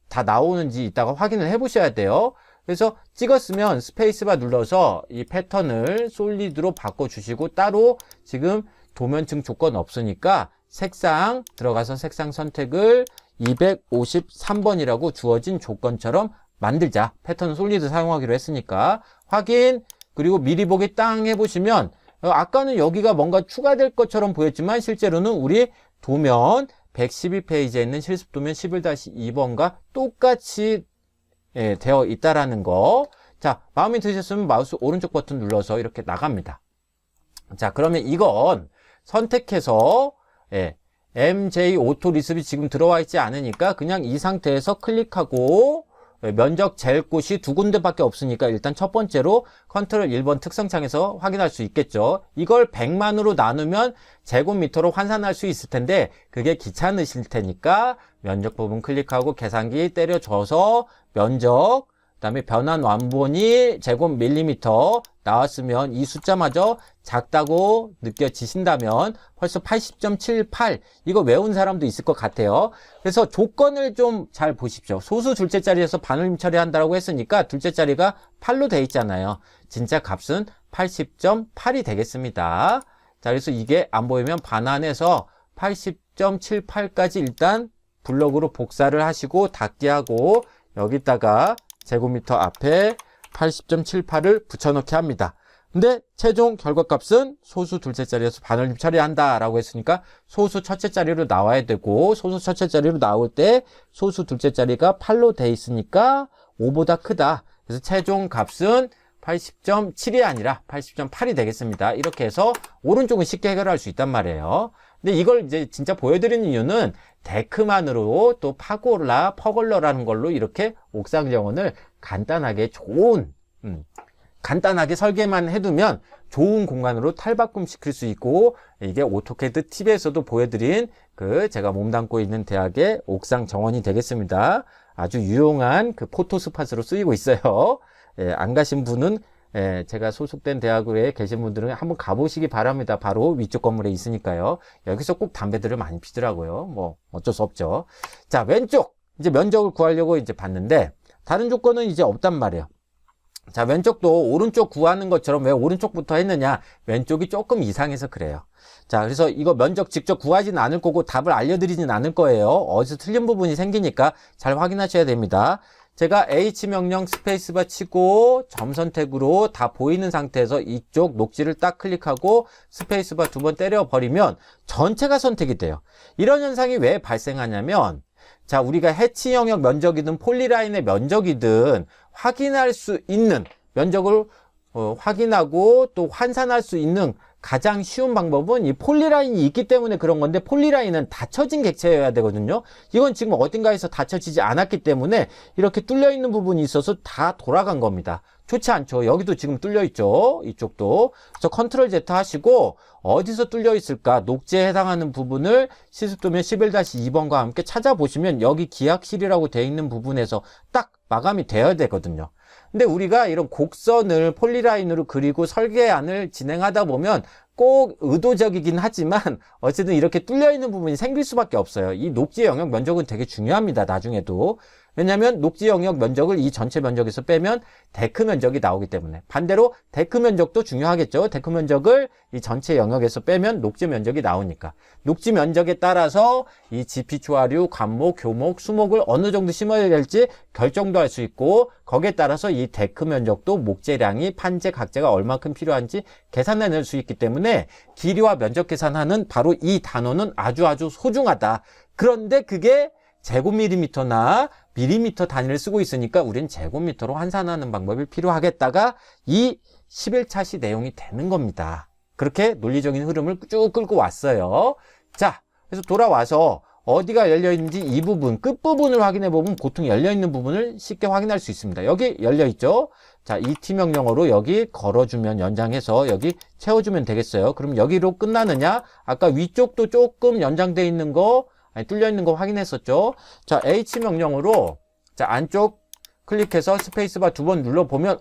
다 나오는지 이따가 확인을 해 보셔야 돼요. 그래서 찍었으면 스페이스바 눌러서 이 패턴을 솔리드로 바꿔 주시고 따로 지금 도면층 조건 없으니까 색상 들어가서 색상 선택을 253번이라고 주어진 조건처럼 만들자. 패턴은 솔리드 사용하기로 했으니까. 확인, 그리고 미리 보기 땅 해보시면, 아까는 여기가 뭔가 추가될 것처럼 보였지만, 실제로는 우리 도면 112페이지에 있는 실습 도면 11-2번과 똑같이 되어 있다라는 거. 자, 마음에 드셨으면 마우스 오른쪽 버튼 눌러서 이렇게 나갑니다. 자, 그러면 이건 선택해서, MJ 오토 리습이 지금 들어와 있지 않으니까 그냥 이 상태에서 클릭하고 면적 잴 곳이 두 군데밖에 없으니까 일단 첫 번째로 컨트롤 1번 특성창에서 확인할 수 있겠죠. 이걸 100만으로 나누면 제곱미터로 환산할 수 있을 텐데 그게 귀찮으실 테니까 면적 부분 클릭하고 계산기 때려줘서 면적, 그다음에 변환 완본이 제곱 밀리미터 나왔으면 이 숫자마저 작다고 느껴지신다면 벌써 80.78 이거 외운 사람도 있을 것 같아요. 그래서 조건을 좀 잘 보십시오. 소수 둘째 자리에서 반올림 처리한다고 했으니까 둘째 자리가 8로 돼 있잖아요. 진짜 값은 80.8이 되겠습니다. 자, 그래서 이게 안 보이면 반환해서 80.78까지 일단 블럭으로 복사를 하시고 닫기 하고 여기다가 제곱미터 앞에 80.78을 붙여넣기 합니다. 근데 최종 결과값은 소수 둘째 자리에서 반올림 처리한다 라고 했으니까 소수 첫째 자리로 나와야 되고 소수 첫째 자리로 나올 때 소수 둘째 자리가 8로 돼 있으니까 5보다 크다. 그래서 최종 값은 80.7이 아니라 80.8이 되겠습니다. 이렇게 해서 오른쪽은 쉽게 해결할 수 있단 말이에요. 근데 이걸 이제 진짜 보여드리는 이유는 데크만으로 또 파골라, 퍼걸러라는 걸로 이렇게 옥상 정원을 간단하게 간단하게 설계만 해두면 좋은 공간으로 탈바꿈 시킬 수 있고 이게 오토캐드 팁에서도 보여드린 그 제가 몸담고 있는 대학의 옥상 정원이 되겠습니다. 아주 유용한 그 포토스팟으로 쓰이고 있어요. 안 가신 분은 제가 소속된 대학에 계신 분들은 한번 가보시기 바랍니다. 바로 위쪽 건물에 있으니까요. 여기서 꼭 담배들을 많이 피더라고요. 뭐 어쩔 수 없죠. 자, 왼쪽 이제 면적을 구하려고 이제 봤는데 다른 조건은 이제 없단 말이에요. 자, 왼쪽도 오른쪽 구하는 것처럼 왜 오른쪽부터 했느냐? 왼쪽이 조금 이상해서 그래요. 자, 그래서 이거 면적 직접 구하지는 않을 거고 답을 알려드리진 않을 거예요. 어디서 틀린 부분이 생기니까 잘 확인하셔야 됩니다. 제가 H명령 스페이스바 치고 점 선택으로 다 보이는 상태에서 이쪽 녹지를 딱 클릭하고 스페이스바 2번 때려버리면 전체가 선택이 돼요. 이런 현상이 왜 발생하냐면 자, 우리가 해치 영역 면적이든 폴리라인의 면적이든 확인할 수 있는 면적을 확인하고 또 환산할 수 있는 가장 쉬운 방법은 이 폴리라인이 있기 때문에 그런 건데 пол리라인은 닫혀진 객체여야 되거든요. 이건 지금 어딘가에서 닫혀지지 않았기 때문에 이렇게 뚫려 있는 부분이 있어서 다 돌아간 겁니다. 좋지 않죠. 여기도 지금 뚫려 있죠. 이쪽도. 그래서 컨트롤 Z 하시고 어디서 뚫려 있을까 녹지에 해당하는 부분을 실습도면 11-2번과 함께 찾아보시면 여기 기약실이라고 되어 있는 부분에서 딱 마감이 되어야 되거든요. 근데 우리가 이런 곡선을 폴리라인으로 그리고 설계안을 진행하다 보면 꼭 의도적이긴 하지만 어쨌든 이렇게 뚫려 있는 부분이 생길 수밖에 없어요. 이 녹지 영역 면적은 되게 중요합니다. 나중에도. 왜냐하면 녹지 영역 면적을 이 전체 면적에서 빼면 데크 면적이 나오기 때문에. 반대로 데크 면적도 중요하겠죠. 데크 면적을 이 전체 영역에서 빼면 녹지 면적이 나오니까. 녹지 면적에 따라서 이 지피초하류, 관목, 교목, 수목을 어느 정도 심어야 될지 결정도 할 수 있고 거기에 따라서 이 데크 면적도 목재량이 판재 각재가 얼마큼 필요한지 계산해낼 수 있기 때문에 길이와 면적 계산하는 바로 이 단어는 아주 소중하다. 그런데 그게 제곱밀리미터나 밀리미터 단위를 쓰고 있으니까 우린 제곱미터로 환산하는 방법이 필요하겠다가 이 11차 시 내용이 되는 겁니다. 그렇게 논리적인 흐름을 쭉 끌고 왔어요. 자, 그래서 돌아와서 어디가 열려있는지 이 부분, 끝부분을 확인해보면 보통 열려있는 부분을 쉽게 확인할 수 있습니다. 여기 열려있죠? 자, 이 T 명령어로 여기 걸어주면 연장해서 여기 채워주면 되겠어요. 그럼 여기로 끝나느냐? 아까 위쪽도 조금 연장되어 있는 거 뚫려 있는 거 확인했었죠. 자, H 명령으로 자, 안쪽 클릭해서 스페이스바 2번 눌러보면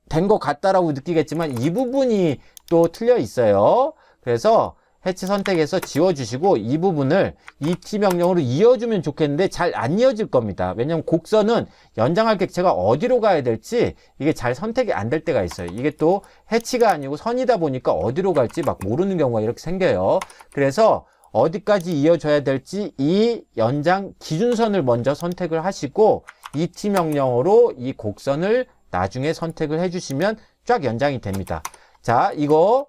된 것 같다라고 느끼겠지만 이 부분이 또 틀려 있어요. 그래서 해치 선택해서 지워주시고 이 부분을 이 T 명령으로 이어주면 좋겠는데 잘 안 이어질 겁니다. 왜냐면 곡선은 연장할 객체가 어디로 가야 될지 이게 잘 선택이 안 될 때가 있어요. 이게 또 해치가 아니고 선이다 보니까 어디로 갈지 막 모르는 경우가 이렇게 생겨요. 그래서 어디까지 이어져야 될지 이 연장 기준선을 먼저 선택을 하시고 ET 명령어로 이 곡선을 나중에 선택을 해주시면 쫙 연장이 됩니다. 자, 이거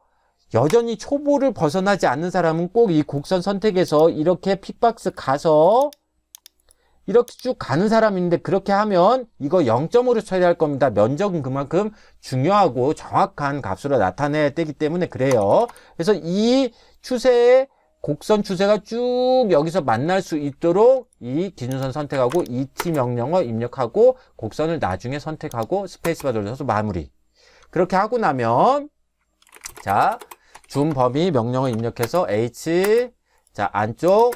여전히 초보를 벗어나지 않는 사람은 꼭 이 곡선 선택에서 이렇게 픽박스 가서 이렇게 쭉 가는 사람이 있는데, 그렇게 하면 이거 0점으로 처리할 겁니다. 면적은 그만큼 중요하고 정확한 값으로 나타내야 되기 때문에 그래요. 그래서 이 추세의 곡선 추세가 쭉 여기서 만날 수 있도록 이 기준선 선택하고 ET 명령어 입력하고 곡선을 나중에 선택하고 스페이스바 돌려서 마무리. 그렇게 하고 나면 자, 줌 범위 명령어 입력해서 H, 자, 안쪽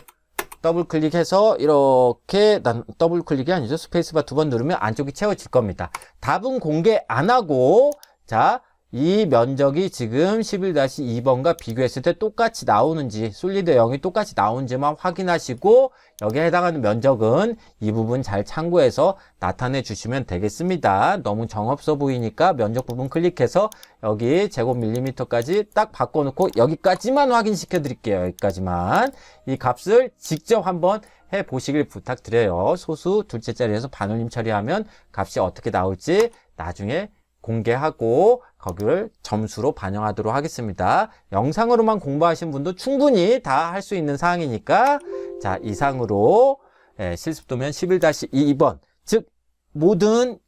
더블 클릭해서 이렇게, 더블 클릭이 아니죠. 스페이스바 2번 누르면 안쪽이 채워질 겁니다. 답은 공개 안 하고, 자, 이 면적이 지금 11-2번과 비교했을 때 똑같이 나오는지, 솔리드 0이 똑같이 나오는지만 확인하시고, 여기에 해당하는 면적은 이 부분 잘 참고해서 나타내 주시면 되겠습니다. 너무 정없어 보이니까 면적 부분 클릭해서 여기 제곱 밀리미터까지 딱 바꿔놓고 여기까지만 확인시켜 드릴게요. 여기까지만. 이 값을 직접 한번 해 보시길 부탁드려요. 소수 둘째 자리에서 반올림 처리하면 값이 어떻게 나올지 나중에 공개하고 거기를 점수로 반영하도록 하겠습니다. 영상으로만 공부하신 분도 충분히 다 할 수 있는 사항이니까, 자, 이상으로 실습도면 11-2번, 즉 모든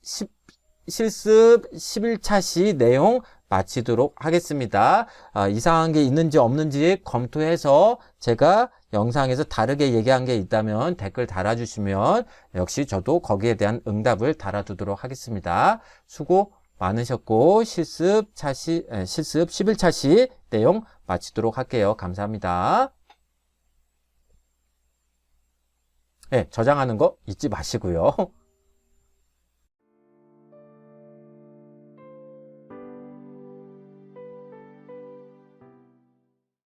실습 11차 시 내용 마치도록 하겠습니다. 이상한 게 있는지 없는지 검토해서 제가 영상에서 다르게 얘기한 게 있다면 댓글 달아주시면 역시 저도 거기에 대한 응답을 달아두도록 하겠습니다. 수고 많으셨고 실습 11차 시 내용 마치도록 할게요. 감사합니다. 네, 저장하는 거 잊지 마시고요.